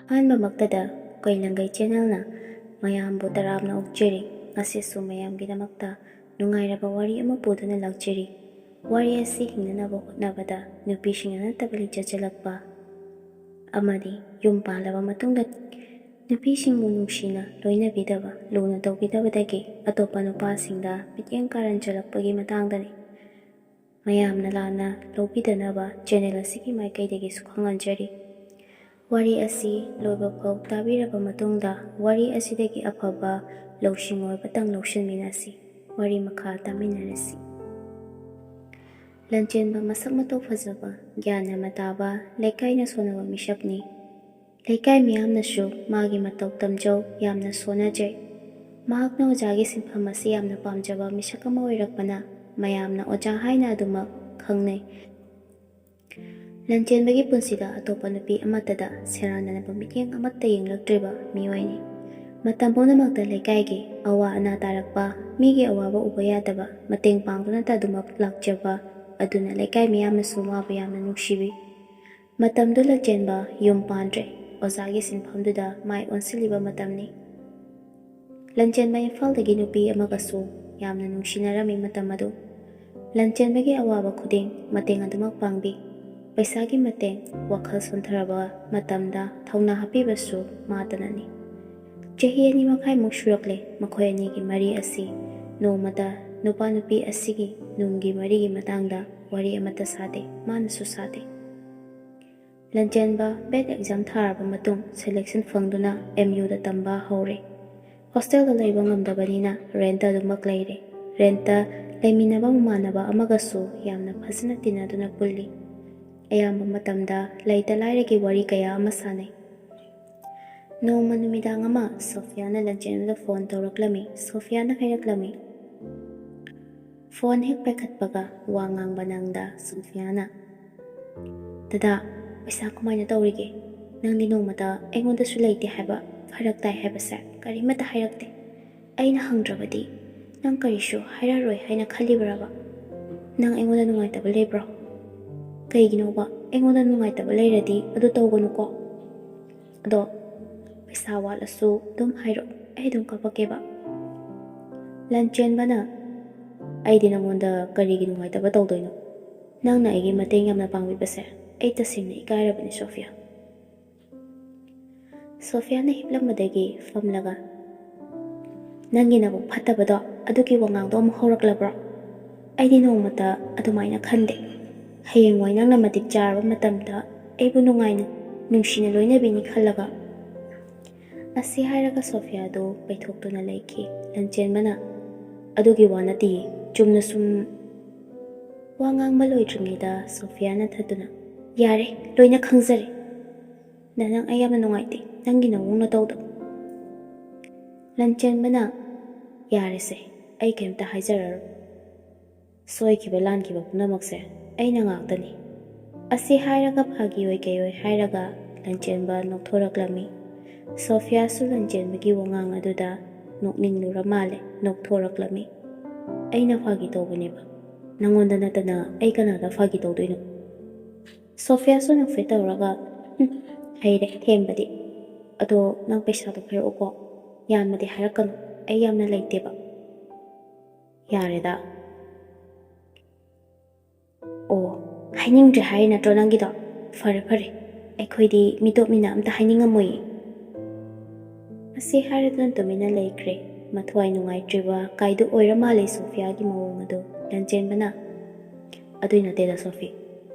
ꯑꯍꯥꯟꯕꯃꯛꯇꯗ ꯀꯩꯂꯪꯒꯩ ꯆꯦꯅꯦꯜꯅ ꯃꯌꯥꯝꯕꯨ ꯇꯔꯥꯝꯅ ꯑꯣꯛꯆꯔꯤ꯫ ꯉꯁꯤꯁꯨ ꯃꯌꯥꯝꯒꯤꯗꯃꯛꯇ ꯅꯨꯡꯉꯥꯏꯔꯕ ꯋꯥꯔꯤ ꯑꯃ ꯄꯨꯗꯨꯅ ꯂꯥꯛꯆꯔꯤ꯫ ꯋꯥꯔꯤ ꯑꯁꯤ ꯍꯤꯡꯅꯅꯕ ꯍꯣꯠꯅꯕꯗ ꯅꯨꯄꯤꯁꯤꯡꯅ ꯅꯠꯇꯕ ꯂꯤꯆꯠ ꯆꯠꯂꯛꯄ ꯑꯃꯗꯤ ꯌꯨꯝ ꯄꯥꯜꯂꯕ ꯃꯇꯨꯡꯗ ꯅꯨꯄꯤꯁꯤꯡꯕꯨ ꯅꯨꯡꯁꯤꯅ ꯂꯣꯏꯅꯕꯤꯗꯕ, ꯂꯨꯅ ꯇꯧꯕꯤꯗꯕꯗꯒꯤ ꯑꯇꯣꯞꯄ ꯅꯨꯄꯥꯁꯤꯡꯗ ꯃꯤꯠꯌꯦꯡ ꯀꯥꯔꯟ ꯆꯠꯂꯛꯄꯒꯤ ꯃꯇꯥꯡꯗꯅꯤ꯫ ꯃꯌꯥꯝꯅ ꯂꯥꯟꯅ ꯂꯧꯕꯤꯗꯅꯕ ꯆꯦꯅꯦꯜ ꯑꯁꯤꯒꯤ ꯃꯥꯏꯀꯩꯗꯒꯤꯁꯨ ꯈꯪꯍꯟꯖꯔꯤ꯫ ꯋꯥꯔꯤ ꯑꯁꯤ ꯂꯣꯏꯕꯐꯥꯎ ꯇꯥꯕꯤꯔꯕ ꯃꯇꯨꯡꯗ ꯋꯥꯔꯤ ꯑꯁꯤꯗꯒꯤ ꯑꯐꯕ ꯂꯧꯁꯤꯡ ꯑꯣꯏꯕꯇꯪ ꯂꯧꯁꯤꯟꯃꯤꯟꯅꯁꯤ꯫ ꯋꯥꯔꯤ ꯃꯈꯥ ꯇꯥꯃꯤꯟꯅꯔꯁꯤ꯫ ꯂꯟꯆꯦꯟꯕ ꯃꯁꯛ ꯃꯇꯧ ꯐꯖꯕ, ꯒ꯭ꯌꯥꯟ ꯌꯥꯝꯅ ꯇꯥꯕ, ꯂꯩꯀꯥꯏꯅ ꯁꯣꯟꯅꯕ ꯃꯤꯁꯛꯅꯤ꯫ ꯂꯩꯀꯥꯏ ꯃꯤꯌꯥꯝꯅꯁꯨ ꯃꯥꯒꯤ ꯃꯇꯧ ꯇꯝꯖꯧ ꯌꯥꯝꯅ ꯁꯣꯟꯅꯖꯩ꯫ ꯃꯍꯥꯛꯅ ꯑꯣꯖꯥꯒꯤ ꯁꯤꯟꯐꯝ ꯑꯁꯤ ꯌꯥꯝꯅ ꯄꯥꯝꯖꯕ ꯃꯤꯁꯛ ꯑꯃ ꯑꯣꯏꯔꯛꯄꯅ ꯃꯌꯥꯝꯅ ꯑꯣꯖꯥ ꯍꯥꯏꯅ ꯑꯗꯨꯃꯛ ꯈꯪꯅꯩ꯫ ꯂꯟꯆꯦꯟꯕꯒꯤ ꯄꯨꯟꯁꯤꯗ ꯑꯇꯣꯞꯄ ꯅꯨꯄꯤ ꯑꯃꯠꯇꯗ ꯁꯦꯔꯥꯟꯅꯅꯕ ꯃꯤꯠꯌꯦꯡ ꯑꯃꯠꯇ ꯌꯦꯡꯂꯛꯇ꯭ꯔꯤꯕ ꯃꯤꯑꯣꯏꯅꯤ꯫ ꯃꯇꯝ ꯄꯨꯝꯅꯃꯛꯇ ꯂꯩꯀꯥꯏꯒꯤ ꯑꯋꯥ ꯑꯅꯥ ꯇꯥꯔꯛꯄ, ꯃꯤꯒꯤ ꯑꯋꯥꯕ ꯎꯕ ꯌꯥꯗꯕ, ꯃꯇꯦꯡ ꯄꯥꯡꯗꯨꯅꯇ ꯑꯗꯨꯃꯛ ꯂꯥꯛꯆꯕ ꯑꯗꯨꯅ ꯂꯩꯀꯥꯏ ꯃꯤꯌꯥꯝꯅꯁꯨ ꯃꯥꯕꯨ ꯌꯥꯝꯅ ꯅꯨꯡꯁꯤꯕꯤ꯫ ꯃꯇꯝꯗꯨ ꯂꯟꯆꯦꯟꯕ ꯌꯨꯝ ꯄꯥꯟꯗ꯭ꯔꯦ, ꯑꯣꯖꯥꯒꯤ ꯁꯤꯟꯐꯝꯗꯨꯗ ꯃꯥꯏ ꯑꯣꯟꯁꯤꯜꯂꯤꯕ ꯃꯇꯝꯅꯤ꯫ ꯂꯟꯆꯦꯟꯕ ꯏꯝꯐꯥꯜꯗꯒꯤ ꯅꯨꯄꯤ ꯑꯃꯒꯁꯨ ꯌꯥꯝꯅ ꯅꯨꯡꯁꯤꯅꯔꯝꯃꯤ ꯃꯇꯝ ꯑꯗꯨ꯫ ꯂꯟꯆꯦꯟꯕꯒꯤ ꯑꯋꯥꯕ ꯈꯨꯗꯤꯡ ꯃꯇꯦꯡ ꯑꯗꯨꯃꯛ ꯄꯥꯡꯕꯤ꯫ ꯄꯩꯁꯥꯒꯤ ꯃꯇꯦꯡ, ꯋꯥꯈꯜ ꯁꯣꯟꯊꯔꯕ ꯃꯇꯝꯗ ꯊꯧꯅꯥ ꯍꯥꯞꯄꯤꯕꯁꯨ ꯃꯥꯇꯅꯅꯤ꯫ ꯆꯍꯤ 2 ꯃꯈꯥꯏꯃꯨꯛ ꯁꯨꯔꯛꯂꯦ ꯃꯈꯣꯏ ꯑꯅꯤꯒꯤ ꯃꯔꯤ ꯑꯁꯤ꯫ ꯅꯣꯡꯃꯇ ꯅꯨꯄꯥ ꯅꯨꯄꯤ ꯑꯁꯤꯒꯤ ꯅꯨꯡꯒꯤ ꯃꯔꯤꯒꯤ ꯃꯇꯥꯡꯗ ꯋꯥꯔꯤ ꯑꯃꯠꯇ ꯁꯥꯗꯦ, ꯃꯥꯅꯁꯨ ꯁꯥꯗꯦ꯫ ꯂꯟꯆꯦꯟꯕ ꯕꯦꯠ ꯑꯦꯛꯖꯥꯝ ꯊꯥꯔꯕ ꯃꯇꯨꯡ ꯁꯦꯂꯦꯛꯁꯟ ꯐꯪꯗꯨꯅ MUꯗ ꯇꯝꯕ ꯍꯧꯔꯦ꯫ ꯍꯣꯁꯇꯦꯜꯗ ꯂꯩꯕ ꯉꯝꯗꯕꯅꯤꯅ ꯔꯦꯟꯇ ꯑꯗꯨꯃꯛ ꯂꯩꯔꯦ꯫ ꯔꯦꯟꯇ ꯂꯩꯃꯤꯟꯅꯕ ꯃꯃꯥꯟꯅꯕ ꯑꯃꯒꯁꯨ ꯌꯥꯝꯅ ꯐꯖꯅ ꯇꯤꯟꯅꯗꯨꯅ ꯄꯨꯜꯂꯤ꯫ ꯑꯌꯥꯝꯕ ꯃꯇꯝꯗ ꯂꯩꯇ ꯂꯥꯏꯔꯒꯤ ꯋꯥꯔꯤ ꯀꯌꯥ ꯑꯃ ꯁꯥꯟꯅꯩ꯫ ꯅꯣꯡꯃ ꯅꯨꯃꯤꯗꯥꯡ ꯑꯃ ꯁꯣꯐꯤꯌꯥꯅ ꯂꯟꯆꯦꯟꯕꯗ ꯐꯣꯟ ꯇꯧꯔꯛꯂꯝꯃꯤ꯫ ꯁꯣꯐꯤꯌꯥꯅ ꯍꯥꯏꯔꯛꯂꯝꯃꯤ꯫ ꯐꯣꯟ ꯍꯦꯛ ꯄꯥꯏꯈꯠꯄꯒ ꯋꯥ ꯉꯥꯡꯕ ꯅꯪꯗ ꯁꯣꯐꯤꯌꯥꯅ, "ꯗꯗꯥ, ꯄꯩꯁꯥ ꯀꯃꯥꯏꯅ ꯇꯧꯔꯤꯒꯦ? ꯅꯪꯗꯤ ꯅꯣꯡꯃꯇ ꯑꯩꯉꯣꯟꯗꯁꯨ ꯂꯩꯇꯦ ꯍꯥꯏꯕ, ꯐꯔꯛ ꯇꯥꯏ ꯍꯥꯏꯕꯁꯦ ꯀꯔꯤꯃꯠꯇ ꯍꯥꯏꯔꯛꯇꯦ꯫ ꯑꯩꯅ ꯍꯪꯗ꯭ꯔꯕꯗꯤ ꯅꯪ ꯀꯔꯤꯁꯨ ꯍꯥꯏꯔꯔꯣꯏ ꯍꯥꯏꯅ ꯈꯜꯂꯤꯕ꯭ꯔꯕ? ꯅꯪ ꯑꯩꯉꯣꯟꯗ ꯅꯨꯡꯉꯥꯏꯇꯕ ꯂꯩꯕ꯭ꯔꯣ? ꯀꯩꯒꯤꯅꯣꯕ? ꯑꯩꯉꯣꯟꯗ ꯅꯨꯡꯉꯥꯏꯇꯕ ꯂꯩꯔꯗꯤ ꯑꯗꯨ ꯇꯧꯒꯅꯨꯀꯣ꯫ ꯑꯗꯣ ꯄꯩꯁꯥ ꯋꯥꯠꯂꯁꯨ ꯑꯗꯨꯝ ꯍꯥꯏꯔꯛꯑꯣ, ꯑꯩ ꯑꯗꯨꯝ ꯀꯥꯞꯄꯛꯀꯦꯕ." ꯂꯟꯆꯦꯟꯕꯅ, "ꯑꯩꯗꯤ ꯅꯪꯉꯣꯟꯗ ꯀꯔꯤꯒꯤ ꯅꯨꯡꯉꯥꯏꯇꯕ ꯇꯧꯗꯣꯏꯅꯣ? ꯅꯪꯅ ꯑꯩꯒꯤ ꯃꯇꯦꯡ ꯌꯥꯝꯅ ꯄꯥꯡꯕꯤꯕꯁꯦ ꯑꯩ ꯇꯁꯦꯡꯅ ꯏꯀꯥꯏꯔꯕꯅꯤ ꯁꯣꯐꯤꯌꯥ." ꯁꯣꯐꯤꯌꯥꯅ ꯍꯤꯞꯂꯝꯕꯗꯒꯤ ꯐꯝꯂꯒ, "ꯅꯪꯒꯤ ꯅꯕꯨꯛ ꯐꯠꯇꯕꯗꯣ ꯑꯗꯨꯒꯤ ꯋꯥꯉꯥꯡꯗꯣ ꯑꯃꯨꯛ ꯍꯧꯔꯛꯂꯕ꯭ꯔꯣ? ꯑꯩꯗꯤ ꯅꯣꯡꯃꯇ ꯑꯗꯨꯃꯥꯏꯅ ꯈꯟꯗꯦ꯫ ꯍꯌꯦꯡꯋꯥꯏ ꯅꯪꯅ ꯃꯇꯤꯛ ꯆꯥꯔꯕ ꯃꯇꯝꯗ ꯑꯩꯕꯨ ꯅꯨꯡꯉꯥꯏꯅ ꯅꯨꯡꯁꯤꯅ ꯂꯣꯏꯅꯕꯤꯅꯤ ꯈꯜꯂꯒ." ꯑꯁꯤ ꯍꯥꯏꯔꯒ ꯁꯣꯐꯤꯌꯥꯗꯨ ꯄꯩꯊꯣꯛꯇꯨꯅ ꯂꯩꯈꯤ꯫ ꯂꯟꯆꯦꯟꯕꯅ, "ꯑꯗꯨꯒꯤ ꯋꯥ ꯅꯠꯇꯤꯌꯦ, ꯆꯨꯝꯅ ꯁꯨꯝ..." ꯋꯥ ꯉꯥꯡꯕ ꯂꯣꯏꯗ꯭ꯔꯤꯉꯩꯗ ꯁꯣꯐꯤꯌꯥꯅ ꯊꯠꯇꯨꯅ, "ꯌꯥꯔꯦ, ꯂꯣꯏꯅ ꯈꯪꯖꯔꯦ꯫ ꯅꯪ ꯑꯩ ꯌꯥꯝꯅ ꯅꯨꯡꯉꯥꯏꯇꯦ, ꯅꯪꯒꯤ ꯅꯑꯣꯡ ꯅꯇꯧꯗꯣ." ꯂꯟꯆꯦꯟꯕꯅ, "ꯌꯥꯔꯦꯁꯦ, ꯑꯩ ꯀꯩꯝꯇ ꯍꯥꯏꯖꯔꯔꯣꯏ꯫ ꯁꯣꯏꯈꯤꯕ ꯂꯥꯟꯈꯤꯕ ꯄꯨꯝꯅꯃꯛꯁꯦ ꯑꯩꯅ ꯉꯥꯛꯇꯅꯤ." ꯑꯁꯤ ꯍꯥꯏꯔꯒ ꯐꯥꯒꯤꯑꯣꯏ ꯀꯩꯑꯣꯏ ꯍꯥꯏꯔꯒ ꯂꯟꯆꯦꯟꯕ ꯅꯣꯛꯊꯣꯔꯛꯂꯝꯃꯤ꯫ ꯁꯣꯐꯤꯌꯥꯁꯨ ꯂꯟꯆꯦꯟꯕꯒꯤ ꯋꯥꯉꯥꯡ ꯑꯗꯨꯗ ꯅꯣꯛꯅꯤꯡꯂꯨꯔ ꯃꯥꯜꯂꯦ, ꯅꯣꯛꯊꯣꯔꯛꯂꯝꯃꯤ꯫ "ꯑꯩꯅ ꯐꯥꯒꯤ ꯇꯧꯕꯅꯦꯕ, ꯅꯪꯉꯣꯟꯗ ꯅꯠꯇꯅ ꯑꯩ ꯀꯅꯥꯗ ꯐꯥꯒꯤ ꯇꯧꯗꯣꯏꯅꯣ?" ꯁꯣꯐꯤꯌꯥꯁꯨ ꯅꯣꯛꯐꯦꯠ ꯇꯧꯔꯒ, "ꯍꯩꯔꯦ ꯊꯦꯝꯕꯗꯤ. ꯑꯗꯣ ꯅꯪ ꯄꯩꯁꯥꯗꯣ ꯄꯤꯔꯛꯎꯀꯣ, ꯌꯥꯝꯅꯗꯤ ꯍꯥꯏꯔꯛꯀꯅꯨ, ꯑꯩ ꯌꯥꯝꯅ ꯂꯩꯇꯦꯕ." "ꯌꯥꯔꯦꯗ." "ꯑꯣ, ꯍꯥꯏꯅꯤꯡꯗ꯭ꯔꯦ ꯍꯥꯏꯔꯤ ꯅꯠꯇ꯭ꯔꯣ ꯅꯪꯒꯤꯗꯣ? ꯐꯔꯦ ꯐꯔꯦ, ꯑꯩꯈꯣꯏꯗꯤ ꯃꯤꯇꯣꯞꯅꯤꯅ ꯑꯝꯇ ꯍꯥꯏꯅꯤꯡꯉꯝꯃꯣꯏꯌꯦ." ꯑꯁꯤ ꯍꯥꯏꯔꯗꯨꯅ ꯇꯨꯃꯤꯟꯅ ꯂꯩꯈ꯭ꯔꯦ꯫ ꯃꯊ꯭ꯋꯥꯏ ꯅꯨꯡꯉꯥꯏꯇ꯭ꯔꯤꯕ ꯀꯥꯏꯗꯨ ꯑꯣꯏꯔ ꯃꯥꯜꯂꯦ ꯁꯣꯐꯤꯌꯥꯒꯤ ꯃꯑꯣꯡ ꯑꯗꯨ꯫ ꯂꯟꯆꯦꯟꯕꯅ, "ꯑꯗꯨꯏ ꯅꯠꯇꯦꯗ ꯁꯣꯐꯤ,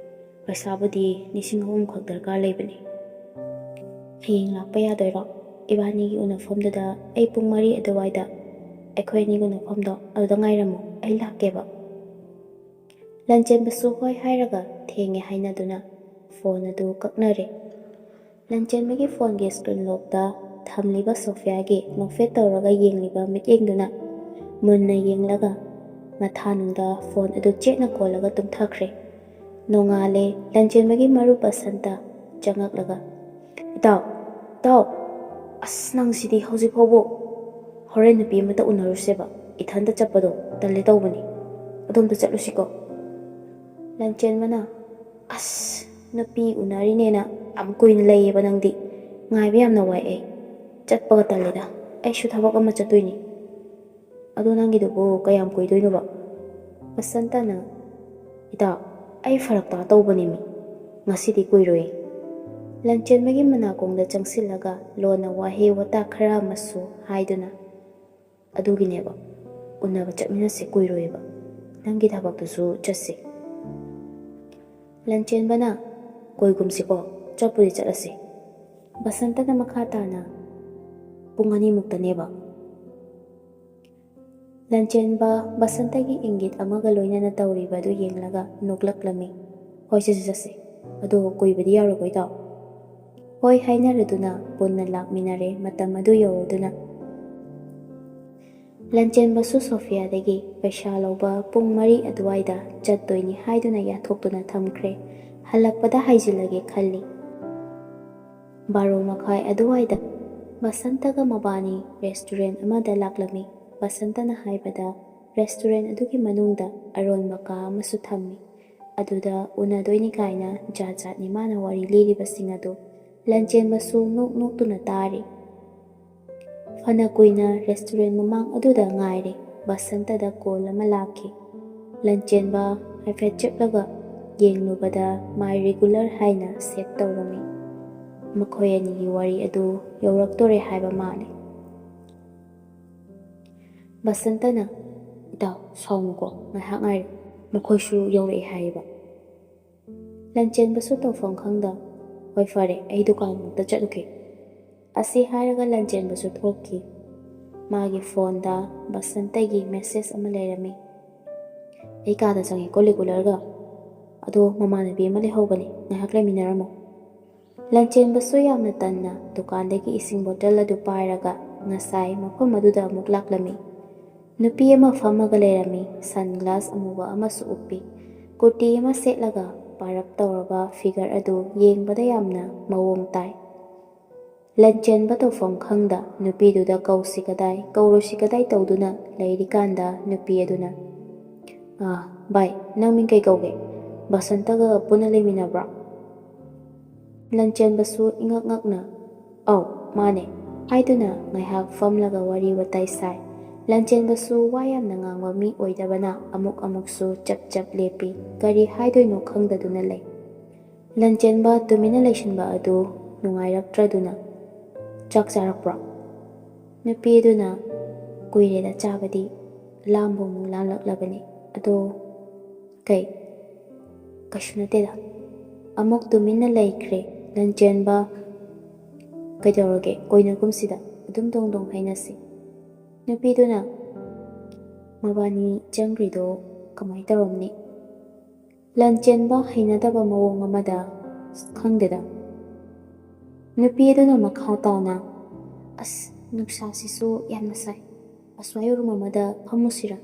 ꯄꯩꯁꯥꯕꯨꯗꯤ 3,000 ꯈꯛ ꯗꯔꯀꯥꯔ ꯂꯩꯕꯅꯤ꯫ ꯍꯌꯦꯡ ꯂꯥꯛꯄ ꯌꯥꯗꯣꯏꯔꯣ? ꯏꯕꯥꯅꯤꯒꯤ ꯎꯅꯐꯝꯗꯨꯗ ꯑꯩ ꯄꯨꯡ 4 ꯑꯗꯨꯋꯥꯏꯗ, ꯑꯩꯈꯣꯏ ꯑꯅꯤꯒꯤ ꯎꯅꯐꯝꯗꯣ ꯑꯗꯨꯗ ꯉꯥꯏꯔꯝꯃꯣ, ꯑꯩ ꯂꯥꯛꯀꯦꯕ." ꯂꯟꯆꯦꯟꯕꯁꯨ ꯍꯣꯏ ꯍꯥꯏꯔꯒ ꯊꯦꯡꯉꯦ ꯍꯥꯏꯅꯗꯨꯅ ꯐꯣꯟ ꯑꯗꯨ ꯀꯛꯅꯔꯦ꯫ ꯂꯟꯆꯦꯟꯕꯒꯤ ꯐꯣꯟꯒꯤ ꯁꯀ꯭ꯔꯤꯟ ꯂꯣꯛꯇ ꯊꯝꯂꯤꯕ ꯁꯣꯐꯤꯌꯥꯒꯤ ꯅꯣꯛꯐꯦꯠ ꯇꯧꯔꯒ ꯌꯦꯡꯂꯤꯕ ꯃꯤꯠꯌꯦꯡꯗꯨꯅ ꯃꯨꯟꯅ ꯌꯦꯡꯂꯒ ꯃꯊꯥꯅꯨꯡꯗ ꯐꯣꯟ ꯑꯗꯨ ꯆꯦꯠꯅ ꯀꯣꯜꯂꯒ ꯇꯨꯝꯊꯈ꯭ꯔꯦ꯫ ꯅꯣꯡꯉꯥꯜꯂꯦ꯫ ꯂꯟꯆꯦꯟꯕꯒꯤ ꯃꯔꯨꯞ ꯕꯁꯟꯇ ꯆꯪꯉꯛꯂꯒ, "ꯏꯇꯥꯎ, ꯏꯇꯥꯎ, ꯑꯁ ꯅꯪꯁꯤꯗꯤ ꯍꯧꯖꯤꯛ ꯐꯥꯎꯕ? ꯍꯣꯔꯦꯟ ꯅꯨꯄꯤ ꯑꯃꯇ ꯎꯅꯔꯨꯁꯦꯕ, ꯏꯊꯟꯇ ꯆꯠꯄꯗꯣ ꯇꯜꯂꯦ ꯇꯧꯕꯅꯤ, ꯑꯗꯣꯝꯇ ꯆꯠꯂꯨꯁꯤꯀꯣ." ꯂꯟꯆꯦꯟꯕꯅ, "ꯑꯁ, ꯅꯨꯄꯤ ꯎꯅꯔꯤꯅꯦꯅ ꯌꯥꯝ ꯀꯨꯏꯅ ꯂꯩꯌꯦꯕ ꯅꯪꯗꯤ, ꯉꯥꯏꯕ ꯌꯥꯝꯅ ꯋꯥꯏ ꯑꯩ ꯆꯠꯄꯒ ꯇꯜꯂꯦꯗ ꯑꯩꯁꯨ ꯊꯕꯛ ꯑꯃ ꯆꯠꯇꯣꯏꯅꯤ ꯑꯗꯣ ꯅꯪꯒꯤꯗꯨꯕꯨ ꯀꯌꯥꯝ ꯀꯨꯏꯗꯣꯏꯅꯣꯕ ꯕꯁꯟꯇꯅ ꯏꯇꯥꯎ ꯑꯩ ꯐꯔꯛꯇ ꯇꯧꯕꯅꯤꯃꯤ ꯉꯁꯤꯗꯤ ꯀꯨꯏꯔꯣꯏ ꯂꯟꯆꯦꯟꯕꯒꯤ ꯃꯅꯥꯀꯣꯡꯗ ꯆꯪꯁꯤꯜꯂꯒ ꯂꯣꯟꯅ ꯋꯥꯍꯩ ꯋꯥꯇꯥ ꯈꯔ ꯑꯃꯁꯨ ꯍꯥꯏꯗꯨꯅ ꯑꯗꯨꯒꯤꯅꯦꯕ ꯎꯅꯕ ꯆꯠꯃꯤꯟꯅꯁꯦ ꯀꯨꯏꯔꯣꯏꯕ ꯅꯪꯒꯤ ꯊꯕꯛꯇꯨꯁꯨ ꯆꯠꯁꯤ ꯂꯟꯆꯦꯟꯕꯅ ꯀꯣꯏꯒꯨꯝꯁꯤꯀꯣ ꯆꯠꯄꯨꯗꯤ ꯆꯠꯂꯁꯤ ꯕꯁꯟꯇꯅ ꯃꯈꯥ ꯇꯥꯅ ꯄꯨꯡ 2 ꯃꯨꯛꯇꯅꯦꯕ ꯂꯟꯆꯦꯟꯕ ꯕꯁꯟꯇꯒꯤ ꯏꯪꯒꯤꯠ ꯑꯃꯒ ꯂꯣꯏꯅꯅ ꯇꯧꯔꯤꯕ ꯑꯗꯨ ꯌꯦꯡꯂꯒ ꯅꯣꯛꯂꯛꯂꯝꯃꯤ ꯍꯣꯏ ꯆꯠꯁꯤ ꯑꯗꯣ ꯀꯨꯏꯕꯗꯤ ꯌꯥꯔꯣꯏꯀꯣ ꯏꯇꯥꯎ ꯍꯣꯏ ꯍꯥꯏꯅꯔꯗꯨꯅ ꯄꯨꯟꯅ ꯂꯥꯛꯃꯤꯟꯅꯔꯦ ꯃꯇꯝ ꯑꯗꯨ ꯌꯧꯔꯗꯨꯅ ꯂꯟꯆꯦꯟꯕꯁꯨ ꯁꯣꯐꯤꯌꯥꯗꯒꯤ ꯄꯩꯁꯥ ꯂꯧꯕ ꯄꯨꯡ 4 ꯑꯗꯨꯋꯥꯏꯗ ꯆꯠꯇꯣꯏꯅꯤ ꯍꯥꯏꯗꯨꯅ ꯌꯥꯊꯣꯛꯇꯨꯅ ꯊꯝꯈ꯭ꯔꯦ ꯍꯜꯂꯛꯄꯗ ꯍꯥꯏꯖꯤꯜꯂꯒꯦ ꯈꯜꯂꯤ 12 ꯑꯗꯨꯋꯥꯏꯗ ꯕꯁꯟꯇꯒ ꯃꯕꯥꯅꯤ ꯔꯦꯁꯇꯨꯔꯦꯟꯠ ꯑꯃꯗ ꯂꯥꯛꯂꯝꯃꯤ ꯕꯁꯟꯇꯅ ꯍꯥꯏꯕꯗ ꯔꯦꯁꯇꯨꯔꯦꯟꯠ ꯑꯗꯨꯒꯤ ꯃꯅꯨꯡꯗ ꯑꯔꯣꯟꯕ ꯀꯥ ꯑꯃꯁꯨ ꯊꯝꯃꯤ ꯑꯗꯨꯗ ꯎꯅꯗꯣꯏꯅꯤ ꯀꯥꯏꯅ ꯖꯥꯠ ꯖꯥꯠꯅꯤ ꯃꯥꯅ ꯋꯥꯔꯤ ꯂꯤꯔꯤꯕꯁꯤꯡ ꯑꯗꯨ ꯂꯟꯆꯦꯟꯕꯁꯨ ꯅꯣꯛ ꯅꯣꯛꯇꯨꯅ ꯇꯥꯔꯤ ꯐꯅ ꯀꯨꯏꯅ ꯔꯦꯁꯇꯨꯔꯦꯟꯠ ꯃꯃꯥꯡ ꯑꯗꯨꯗ ꯉꯥꯏꯔꯦ ꯕꯁꯟꯇꯗ ꯀꯣꯜ ꯑꯃ ꯂꯥꯛꯈꯤ ꯂꯟꯆꯦꯟꯕ ꯍꯥꯏꯐꯦꯠ ꯆꯦꯛꯂꯒ ꯌꯦꯡꯂꯨꯕꯗ ꯃꯥꯏ ꯔꯤꯒꯨꯂꯔ ꯍꯥꯏꯅ ꯁꯦꯞ ꯇꯧꯔꯝꯃꯤ ꯃꯈꯣꯏ ꯑꯅꯤꯒꯤ ꯋꯥꯔꯤ ꯑꯗꯨ ꯌꯧꯔꯛꯇꯣꯔꯦ ꯍꯥꯏꯕ ꯃꯥꯜꯂꯤ ꯕꯁꯟꯇꯅ ꯏꯇꯥꯎ ꯁꯥꯎꯅꯨꯀꯣ ꯉꯥꯏꯍꯥꯛ ꯉꯥꯏꯔꯦ ꯃꯈꯣꯏꯁꯨ ꯌꯧꯔꯛꯑꯦ ꯍꯥꯏꯌꯦꯕ ꯂꯟꯆꯦꯟꯕꯁꯨ ꯇꯧꯐꯝ ꯈꯪꯗ ꯍꯣꯏ ꯐꯔꯦ ꯑꯩ ꯗꯨꯀꯥꯟꯃꯨꯛꯇ ꯆꯠꯂꯨꯒꯦ ꯑꯁꯤ ꯍꯥꯏꯔꯒ ꯂꯟꯆꯦꯟꯕꯁꯨ ꯊꯣꯛꯈꯤ ꯃꯥꯒꯤ ꯐꯣꯟꯗ ꯕꯁꯟꯇꯒꯤ ꯃꯦꯁꯦꯖ ꯑꯃ ꯂꯩꯔꯝꯃꯤ ꯑꯩ ꯀꯥꯗ ꯆꯪꯉꯦꯀꯣ ꯔꯤꯒꯨꯂꯔꯒ ꯑꯗꯣ ꯃꯃꯥꯟꯅꯕꯤ ꯑꯃ ꯂꯩꯍꯧꯕꯅꯤ ꯉꯥꯏꯍꯥꯛ ꯂꯩꯃꯤꯟꯅꯔꯝꯃꯣ ꯂꯟꯆꯦꯟꯕꯁꯨ ꯌꯥꯝꯅ ꯇꯟꯅ ꯗꯨꯀꯥꯟꯗꯒꯤ ꯏꯁꯤꯡ ꯕꯣꯇꯜ ꯑꯗꯨ ꯄꯥꯏꯔꯒ ꯉꯁꯥꯏ ꯃꯐꯝ ꯑꯗꯨꯗ ꯑꯃꯨꯛ ꯂꯥꯛꯂꯝꯃꯤ ꯅꯨꯄꯤ ꯑꯃ ꯐꯝꯃꯒ ꯂꯩꯔꯝꯃꯤ ꯁꯟꯒ꯭ꯂꯥꯁ ꯑꯃꯨꯕ ꯑꯃꯁꯨ ꯎꯞꯄꯤ ꯀꯨꯔꯇꯤ ꯑꯃ ꯁꯦꯠꯂꯒ ꯄꯥꯔꯞ ꯇꯧꯔꯕ ꯐꯤꯒꯔ ꯑꯗꯨ ꯌꯦꯡꯕꯗ ꯌꯥꯝꯅ ꯃꯑꯣꯡ ꯇꯥꯏ ꯂꯟꯆꯦꯟꯕ ꯇꯧꯐꯝ ꯈꯪꯗ ꯅꯨꯄꯤꯗꯨꯗ ꯀꯧꯁꯤ ꯀꯗꯥꯏ ꯀꯧꯔꯣꯏꯁꯤ ꯀꯗꯥꯏ ꯇꯧꯗꯨꯅ ꯂꯩꯔꯤꯀꯥꯟꯗ ꯅꯨꯄꯤ ꯑꯗꯨꯅ ꯚꯥꯏ ꯅꯪ ꯃꯤꯡ ꯀꯩ ꯀꯧꯒꯦ ꯕꯁꯟꯇꯒ ꯄꯨꯟꯅ ꯂꯩꯃꯤꯟꯅꯕ꯭ꯔꯥ ꯂꯟꯆꯦꯟꯕꯁꯨ ꯏꯉꯛ ꯉꯛꯅ ꯑꯧ ꯃꯥꯅꯦ ꯍꯥꯏꯗꯨꯅ ꯉꯥꯏꯍꯥꯛ ꯐꯝꯂꯒ ꯋꯥꯔꯤ ꯋꯥꯇꯥꯏ ꯁꯥꯏ ꯂꯟꯆꯦꯟꯕꯁꯨ ꯋꯥ ꯌꯥꯝꯅ ꯉꯥꯡꯕ ꯃꯤ ꯑꯣꯏꯗꯕꯅ ꯑꯃꯨꯛꯁꯨ ꯆꯞ ꯆꯞ ꯂꯦꯞꯄꯤ ꯀꯔꯤ ꯍꯥꯏꯗꯣꯏꯅꯣ ꯈꯪꯗꯗꯨꯅ ꯂꯩ ꯂꯟꯆꯦꯟꯕ ꯇꯨꯃꯤꯟꯅ ꯂꯩꯁꯤꯟꯕ ꯑꯗꯨ ꯅꯨꯡꯉꯥꯏꯔꯛꯇ꯭ꯔꯗꯨꯅ ꯆꯥꯛ ꯆꯥꯔꯛꯄ꯭ꯔꯣ ꯅꯨꯄꯤ ꯑꯗꯨꯅ ꯀꯨꯏꯔꯦꯗ ꯆꯥꯕꯗꯤ ꯂꯥꯝꯕꯨ ꯑꯃꯨꯛ ꯂꯥꯝꯂꯛꯂꯕꯅꯤ ꯑꯗꯣ ꯀꯩꯁꯨ ꯅꯠꯇꯦꯗ ꯑꯃꯨꯛ ꯇꯨꯃꯤꯟꯅ ꯂꯩꯈ꯭ꯔꯦ ꯂꯟꯆꯦꯟꯕ ꯀꯩꯗꯧꯔꯒꯦ ꯀꯣꯏꯅꯒꯨꯝꯁꯤꯗ ꯑꯗꯨꯝ ꯗꯣꯡ ꯗꯣꯡ ꯍꯥꯏꯅꯁꯤ ꯅꯨꯄꯤꯗꯨꯅ ꯃꯕꯥꯅꯤ ꯆꯪꯈ꯭ꯔꯤꯗꯣ ꯀꯃꯥꯏ ꯇꯧꯔꯝꯅꯤ ꯂꯟꯆꯦꯟꯕ ꯍꯩꯅꯗꯕ ꯃꯑꯣꯡ ꯑꯃꯗ ꯈꯪꯗꯦꯗ ꯅꯨꯄꯤ ꯑꯗꯨꯅ ꯃꯈꯥ ꯇꯥꯅ ꯑꯁ ꯅꯨꯡꯁꯥꯁꯤꯁꯨ ꯌꯥꯝꯅ ꯁꯥꯏ ꯑꯁ꯭ꯋꯥꯏ ꯔꯨꯝ ꯑꯃꯗ ꯐꯝꯃꯨꯁꯤꯔꯥ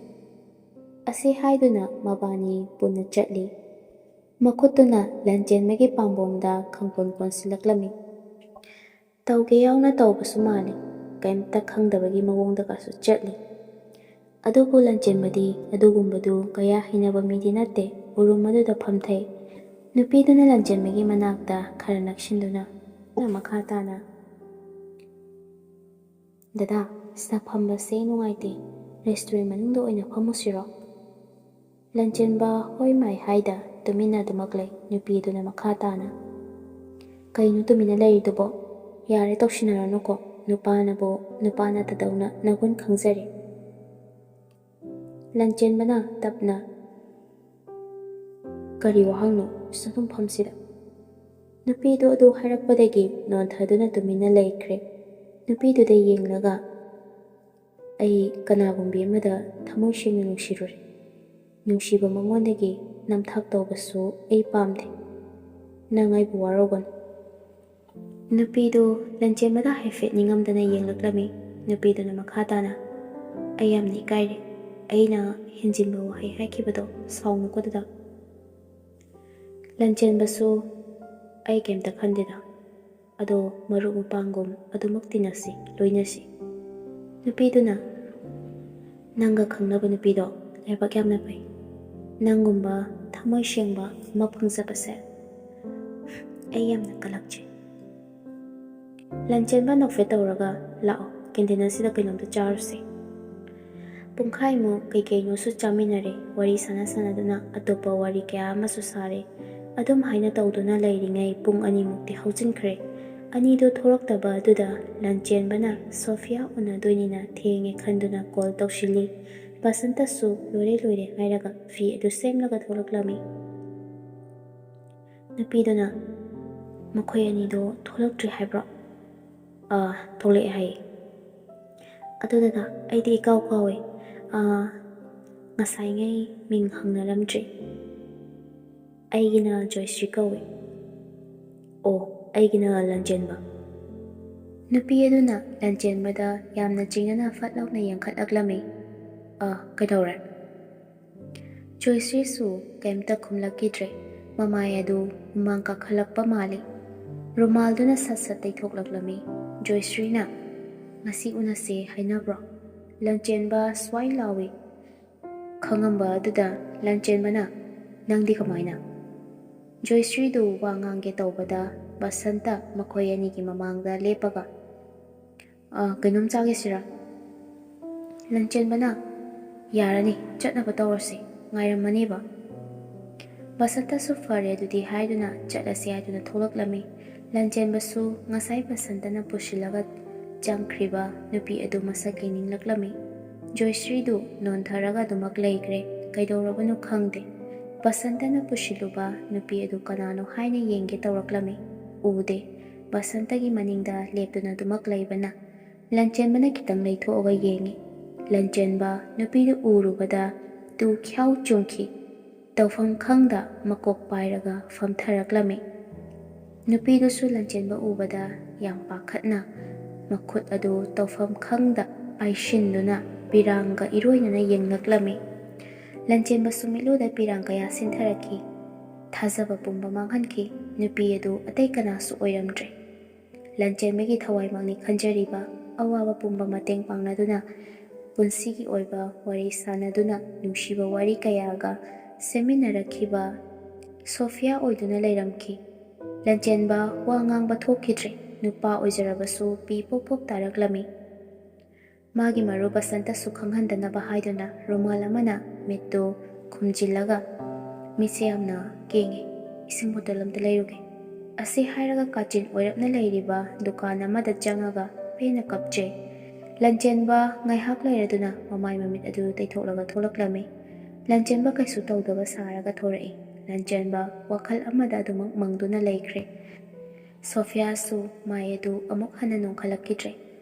ꯑꯁꯤ ꯍꯥꯏꯗꯨꯅ ꯃꯕꯥꯅꯤ ꯄꯨꯟꯅ ꯆꯠꯂꯤ ꯃꯈꯨꯠꯇꯨꯅ ꯂꯟꯆꯦꯟꯕꯒꯤ ꯄꯥꯝꯕꯣꯝꯗ ꯈꯪꯄꯣꯟ ꯀꯣꯟꯁꯤꯜꯂꯛꯂꯝꯃꯤ ꯇꯧꯒꯦ ꯌꯥꯎꯅ ꯇꯧꯕꯁꯨ ꯃꯥꯜꯂꯤ ꯀꯩꯝꯇ ꯈꯪꯗꯕꯒꯤ ꯃꯑꯣꯡꯗꯒꯁꯨ ꯆꯠꯂꯤ ꯑꯗꯨꯕꯨ ꯂꯟꯆꯦꯟꯕꯗꯤ ꯑꯗꯨꯒꯨꯝꯕꯗꯨ ꯀꯌꯥ ꯍꯩꯅꯕ ꯃꯤꯗꯤ ꯅꯠꯇꯦ ꯎꯔꯨꯝ ꯑꯗꯨꯗ ꯐꯝꯊꯩ ꯅꯨꯄꯤꯗꯨꯅ ꯂꯟꯆꯦꯟꯕꯒꯤ ꯃꯅꯥꯛꯇ ꯈꯔ ꯅꯛꯁꯤꯟꯗꯨꯅ ꯃꯈꯥ ꯇꯥꯅ ꯗꯗꯥ ꯁꯤꯗ ꯐꯝꯕꯁꯦ ꯅꯨꯡꯉꯥꯏꯇꯦ ꯔꯦꯁꯇꯨꯔꯦꯟꯠ ꯃꯅꯨꯡꯗ ꯑꯣꯏꯅ ꯐꯝꯃꯨꯁꯤꯔꯣ ꯂꯟꯆꯦꯟꯕ ꯍꯣꯏ ꯃꯥꯏ ꯍꯥꯏꯗ ꯇꯨꯃꯤꯟꯅ ꯑꯗꯨꯃꯛ ꯂꯩ ꯅꯨꯄꯤꯗꯨꯅ ꯃꯈꯥ ꯇꯥꯅ ꯀꯩꯅꯣ ꯇꯨꯃꯤꯟꯅ ꯂꯩꯔꯤꯗꯨꯕꯣ ꯌꯥꯔꯦ ꯇꯧꯁꯤꯟꯅꯔꯅꯨꯀꯣ ꯅꯨꯄꯥꯅꯕꯨ ꯅꯨꯄꯥ ꯅꯠꯇꯗꯧꯅ ꯅꯒꯨꯟ ꯈꯪꯖꯔꯦ ꯂꯟꯆꯦꯟꯕꯅ ꯇꯞꯅ ꯀꯔꯤ ꯋꯥꯍꯪꯅꯣ ꯁꯤꯗ ꯑꯗꯨꯝ ꯐꯝꯁꯤꯗ ꯅꯨꯄꯤꯗꯨ ꯑꯗꯨ ꯍꯥꯏꯔꯛꯄꯗꯒꯤ ꯅꯣꯟꯊꯗꯨꯅ ꯇꯨꯃꯤꯟꯅ ꯂꯩꯈ꯭ꯔꯦ ꯅꯨꯄꯤꯗꯨꯗ ꯌꯦꯡꯂꯒ ꯑꯩ ꯀꯅꯥꯒꯨꯝꯕꯤ ꯑꯃꯗ ꯊꯃꯣꯏ ꯁꯦꯡꯅ ꯅꯨꯡꯁꯤꯔꯨꯔꯦ ꯅꯨꯡꯁꯤꯕ ꯃꯉꯣꯟꯗꯒꯤ ꯅꯝꯊꯥꯛ ꯇꯧꯕꯁꯨ ꯑꯩ ꯄꯥꯝꯗꯦ ꯅꯪ ꯑꯩꯕꯨ ꯋꯥꯔꯧꯒꯅꯨ ꯅꯨꯄꯤꯗꯨ ꯂꯟꯆꯦꯟꯕꯗ ꯍꯥꯏꯐꯦꯠ ꯅꯤꯡꯉꯝꯗꯅ ꯌꯦꯡꯂꯛꯂꯝꯃꯤ ꯅꯨꯄꯤꯗꯨꯅ ꯃꯈꯥ ꯇꯥꯅ ꯑꯩ ꯌꯥꯝꯅ ꯏꯀꯥꯏꯔꯦ ꯑꯩꯅ ꯍꯦꯟꯖꯤꯟꯕ ꯋꯥꯍꯩ ꯍꯥꯏꯈꯤꯕꯗꯣ ꯁꯥꯎꯅꯨꯀꯣ ꯗꯗꯥ ꯂꯟꯆꯦꯟꯕꯁꯨ ꯑꯩ ꯀꯩꯝꯇ ꯈꯟꯗꯦꯗ ꯑꯗꯣ ꯃꯔꯨꯞ ꯃꯄꯥꯡꯒꯨꯝ ꯑꯗꯨꯃꯛ ꯇꯤꯟꯅꯁꯤ ꯂꯣꯏꯅꯁꯤ ꯅꯨꯄꯤꯗꯨꯅ ꯅꯪꯒ ꯈꯪꯅꯕ ꯅꯨꯄꯤꯗꯣ ꯂꯥꯏꯕꯛ ꯌꯥꯝꯅ ꯐꯩ ꯅꯪꯒꯨꯝꯕ ꯊꯃꯣꯏ ꯁꯦꯡꯕ ꯑꯃ ꯐꯪꯖꯕꯁꯦ ꯑꯩ ꯌꯥꯝꯅ ꯀꯜꯂꯛꯆꯩ ꯂꯟꯆꯦꯟꯕ ꯅꯣꯛꯐꯦꯠ ꯇꯧꯔꯒ ꯂꯥꯛꯑꯣ ꯀꯦꯟꯇꯤꯟ ꯑꯁꯤꯗ ꯀꯩꯅꯣꯝꯇ ꯆꯥꯔꯨꯁꯦ꯫ ꯄꯨꯡꯈꯥꯏꯃꯨꯛ ꯀꯩꯀꯩꯅꯣꯁꯨ ꯆꯥꯃꯤꯟꯅꯔꯦ, ꯋꯥꯔꯤ ꯁꯥꯟꯅꯗꯨꯅ ꯑꯇꯣꯞꯄ ꯋꯥꯔꯤ ꯀꯌꯥ ꯑꯃꯁꯨ ꯁꯥꯔꯦ꯫ ꯑꯗꯨꯝ ꯍꯥꯏꯅ ꯇꯧꯗꯨꯅ ꯂꯩꯔꯤꯉꯩ ꯄꯨꯡ 2ꯃꯨꯛꯇꯤ ꯍꯧꯖꯤꯟꯈ꯭ꯔꯦ꯫ ꯑꯅꯤꯗꯣ ꯊꯣꯛꯂꯛꯇꯕ ꯑꯗꯨꯗ ꯂꯟꯆꯦꯟꯕꯅ ꯁꯣꯐꯤꯌꯥ ꯎꯅꯗꯣꯏꯅꯤꯅ ꯊꯦꯡꯉꯦ ꯈꯟꯗꯨꯅ ꯀꯣꯜ ꯇꯧꯁꯤꯜꯂꯤ꯫ ꯕꯁꯟꯇꯁꯨ ꯂꯣꯏꯔꯦ ꯍꯥꯏꯔꯒ ꯐꯤ ꯑꯗꯨ ꯁꯦꯝꯂꯒ ꯊꯣꯛꯂꯛꯂꯝꯃꯤ꯫ ꯅꯨꯄꯤꯗꯨꯅ ꯃꯈꯣꯏ ꯑꯅꯤꯗꯣ ꯊꯣꯛꯂꯛꯇ꯭ꯔꯤ ꯍꯥꯏꯕ꯭ꯔꯣ? ꯊꯣꯛꯂꯛꯑꯦ ꯍꯥꯏꯌꯦ꯫ ꯑꯗꯨꯗꯨꯅ ꯑꯩꯗꯤ ꯏꯀꯥꯎ ꯀꯥꯎꯋꯦ, ꯉꯁꯥꯏꯉꯩ ꯃꯤꯡ ꯍꯪꯅꯔꯝꯗ꯭ꯔꯤ꯫ ꯑꯩꯒꯤꯅ ꯖꯣꯏꯁ꯭ꯔꯤ ꯀꯧꯋꯦ꯫ ꯑꯣ, ꯑꯩꯒꯤꯅ ꯂꯟꯆꯦꯟꯕ꯫ ꯅꯨꯄꯤ ꯑꯗꯨꯅ ꯂꯟꯆꯦꯟꯕꯗ ꯌꯥꯝꯅ ꯆꯤꯡꯅꯅ ꯐꯠ ꯂꯥꯎꯅ ꯌꯦꯡꯈꯠꯂꯛꯂꯝꯃꯤ꯫ ꯀꯩꯗꯧꯔꯦ? ꯖꯣꯏꯁ꯭ꯔꯤꯁꯨ ꯀꯩꯝꯇ ꯈꯨꯝꯂꯛꯈꯤꯗ꯭ꯔꯦ꯫ ꯃꯃꯥꯏ ꯑꯗꯨ ꯍꯨꯃꯥꯡ ꯀꯥꯈꯠꯂꯛꯄ ꯃꯥꯜꯂꯤ꯫ ꯔꯨꯃꯥꯜꯗꯨꯅ ꯁꯠ ꯇꯩꯊꯣꯛꯂꯛꯂꯝꯃꯤ꯫ ꯖꯣꯏꯁ꯭ꯔꯤꯅ ꯉꯁꯤ ꯎꯅꯁꯦ ꯍꯥꯏꯅꯕ꯭ꯔꯣ? ꯂꯟꯆꯦꯟꯕ ꯁ꯭ꯋꯥꯏ ꯂꯥꯎꯏ꯫ ꯈꯪꯉꯝꯕ ꯑꯗꯨꯗ ꯂꯟꯆꯦꯟꯕꯅ ꯅꯪꯗꯤ ꯀꯃꯥꯏꯅ? ꯖꯣꯏꯁ꯭ꯔꯤꯗꯨ ꯋꯥ ꯉꯥꯡꯒꯦ ꯇꯧꯕꯗ ꯕꯁꯟꯇ ꯃꯈꯣꯏ ꯑꯅꯤꯒꯤ ꯃꯃꯥꯡꯗ ꯂꯦꯞꯄꯒ ꯀꯩꯅꯣꯝ ꯆꯥꯒꯦꯁꯤꯔꯥ? ꯂꯟꯆꯦꯟꯕꯅ ꯌꯥꯔꯅꯤ, ꯆꯠꯅꯕ ꯇꯧꯔꯁꯤ, ꯉꯥꯏꯔꯝꯃꯅꯦꯕ꯫ ꯕꯁꯟꯇꯁꯨ ꯐꯔꯦ ꯑꯗꯨꯗꯤ ꯍꯥꯏꯗꯨꯅ ꯆꯠꯂꯁꯤ ꯍꯥꯏꯗꯨꯅ ꯊꯣꯛꯂꯛꯂꯝꯃꯤ꯫ ꯂꯟꯆꯦꯟꯕꯁꯨ ꯉꯁꯥꯏ ꯕꯁꯟꯇꯅ ꯄꯨꯁꯤꯜꯂꯒ ꯆꯪꯈ꯭ꯔꯤꯕ ꯅꯨꯄꯤ ꯑꯗꯨ ꯃꯁꯛ ꯌꯦꯡꯅꯤꯡꯂꯛꯂꯝꯃꯤ꯫ ꯖꯣꯏꯁ꯭ꯔꯤꯗꯨ ꯅꯣꯟꯊꯔꯒ ꯑꯗꯨꯃꯛ ꯂꯩꯈ꯭ꯔꯦ, ꯀꯩꯗꯧꯔꯕꯅꯣ ꯈꯪꯗꯦ꯫ ꯕꯁꯟꯇꯅ ꯄꯨꯁꯤꯜꯂꯨꯕ ꯅꯨꯄꯤ ꯑꯗꯨ ꯀꯅꯥꯅꯣ ꯍꯥꯏꯅ ꯌꯦꯡꯒꯦ ꯇꯧꯔꯛꯂꯝꯃꯤ, ꯎꯗꯦ꯫ ꯕꯁꯟꯇꯒꯤ ꯃꯅꯤꯡꯗ ꯂꯦꯞꯇꯨꯅ ꯑꯗꯨꯃꯛ ꯂꯩꯕꯅ ꯂꯟꯆꯦꯟꯕꯅ ꯈꯤꯇꯪ ꯂꯩꯊꯣꯛꯑꯒ ꯌꯦꯡꯉꯤ꯫ ꯂꯟꯆꯦꯟꯕ ꯅꯨꯄꯤꯗꯨ ꯎꯔꯨꯕꯗ ꯇꯨ ꯈ꯭ꯌꯥꯎ ꯆꯨꯡꯈꯤ꯫ ꯇꯧꯐꯝ ꯈꯪꯗ ꯃꯀꯣꯛ ꯄꯥꯏꯔꯒ ꯐꯝꯊꯔꯛꯂꯝꯃꯤ꯫ ꯅꯨꯄꯤꯗꯨꯁꯨ ꯂꯟꯆꯦꯟꯕ ꯎꯕꯗ ꯌꯥꯝ ꯄꯥꯈꯠꯅ ꯃꯈꯨꯠ ꯑꯗꯨ ꯇꯧꯐꯝ ꯈꯪꯗ ꯄꯥꯏꯁꯤꯟꯗꯨꯅ ꯄꯤꯔꯥꯡꯒ ꯏꯔꯣꯏꯅꯅ ꯌꯦꯡꯂꯛꯂꯝꯃꯤ꯫ ꯂꯟꯆꯦꯟꯕꯁꯨ ꯃꯤꯠꯂꯨꯗ ꯄꯤꯔꯥꯡ ꯀꯌꯥ ꯁꯤꯟꯊꯔꯛꯈꯤ꯫ ꯊꯥꯖꯕ ꯄꯨꯝꯕ ꯃꯥꯡꯍꯟꯈꯤ꯫ ꯅꯨꯄꯤ ꯑꯗꯨ ꯑꯇꯩ ꯀꯅꯥꯁꯨ ꯑꯣꯏꯔꯝꯗ꯭ꯔꯦ꯫ ꯂꯟꯆꯦꯟꯕꯒꯤ ꯊꯋꯥꯏꯃꯛꯅꯤ ꯈꯟꯖꯔꯤꯕ, ꯑꯋꯥꯕ ꯄꯨꯝꯕ ꯃꯇꯦꯡ ꯄꯥꯡꯅꯗꯨꯅ, ꯄꯨꯟꯁꯤꯒꯤ ꯑꯣꯏꯕ ꯋꯥꯔꯤ ꯁꯥꯅꯗꯨꯅ, ꯅꯨꯡꯁꯤꯕ ꯋꯥꯔꯤ ꯀꯌꯥꯒ ꯁꯦꯝꯃꯤꯟꯅꯔꯛꯈꯤꯕ ꯁꯣꯐꯤꯌꯥ ꯑꯣꯏꯗꯨꯅ ꯂꯩꯔꯝꯈꯤ꯫ ꯂꯟꯆꯦꯟꯕ ꯋꯥ ꯉꯥꯡꯕ ꯊꯣꯛꯈꯤꯗ꯭ꯔꯦ꯫ ꯅꯨꯄꯥ ꯑꯣꯏꯖꯔꯕꯁꯨ ꯄꯤ ꯄꯣꯞ ꯄꯣꯞ ꯇꯥꯔꯛꯂꯝꯃꯤ꯫ ꯃꯥꯒꯤ ꯃꯔꯨꯞ ꯕꯁꯟꯇꯁꯨ ꯈꯪꯍꯟꯗꯅꯕ ꯍꯥꯏꯗꯨꯅ ꯔꯨꯃꯥꯜ ꯑꯃꯅ ꯃꯤꯠꯇꯨ ꯈꯨꯝꯖꯤꯜꯂꯒ ꯃꯤꯠꯁꯦ ꯌꯥꯝꯅ ꯀꯦꯡꯉꯦ, ꯏꯁꯤꯡ ꯕꯣꯇꯜ ꯑꯝꯇ ꯂꯩꯔꯨꯒꯦ꯫ ꯑꯁꯤ ꯍꯥꯏꯔꯒ ꯀꯥꯆꯤꯟ ꯑꯣꯏꯔꯞꯅ ꯂꯩꯔꯤꯕ ꯗꯨꯀꯥꯟ ꯑꯃꯗ ꯆꯪꯉꯒ ꯄꯦꯟꯅ ꯀꯞꯆꯩ꯫ ꯂꯟꯆꯦꯟꯕ ꯉꯥꯏꯍꯥꯛ ꯂꯩꯔꯗꯨꯅ ꯃꯃꯥꯏ ꯃꯃꯤꯠ ꯑꯗꯨ ꯇꯩꯊꯣꯛꯂꯒ ꯊꯣꯛꯂꯛꯂꯝꯃꯤ꯫ ꯂꯟꯆꯦꯟꯕ ꯀꯩꯁꯨ ꯇꯧꯗꯕ ꯁꯥꯔꯒ ꯊꯣꯔꯛꯏ꯫ ꯂꯟꯆꯦꯟꯕ ꯋꯥꯈꯜ ꯑꯃꯗ ꯑꯗꯨꯃꯛ ꯃꯪꯗꯨꯅ ꯂꯩꯈ꯭ꯔꯦ꯫ ꯁꯣꯐꯤꯌꯥꯁꯨ ꯃꯥꯏ ꯑꯗꯨ ꯑꯃꯨꯛ ꯍꯟꯅ ꯅꯣꯡꯈꯠꯂꯛꯈꯤꯗ꯭ꯔꯦ꯫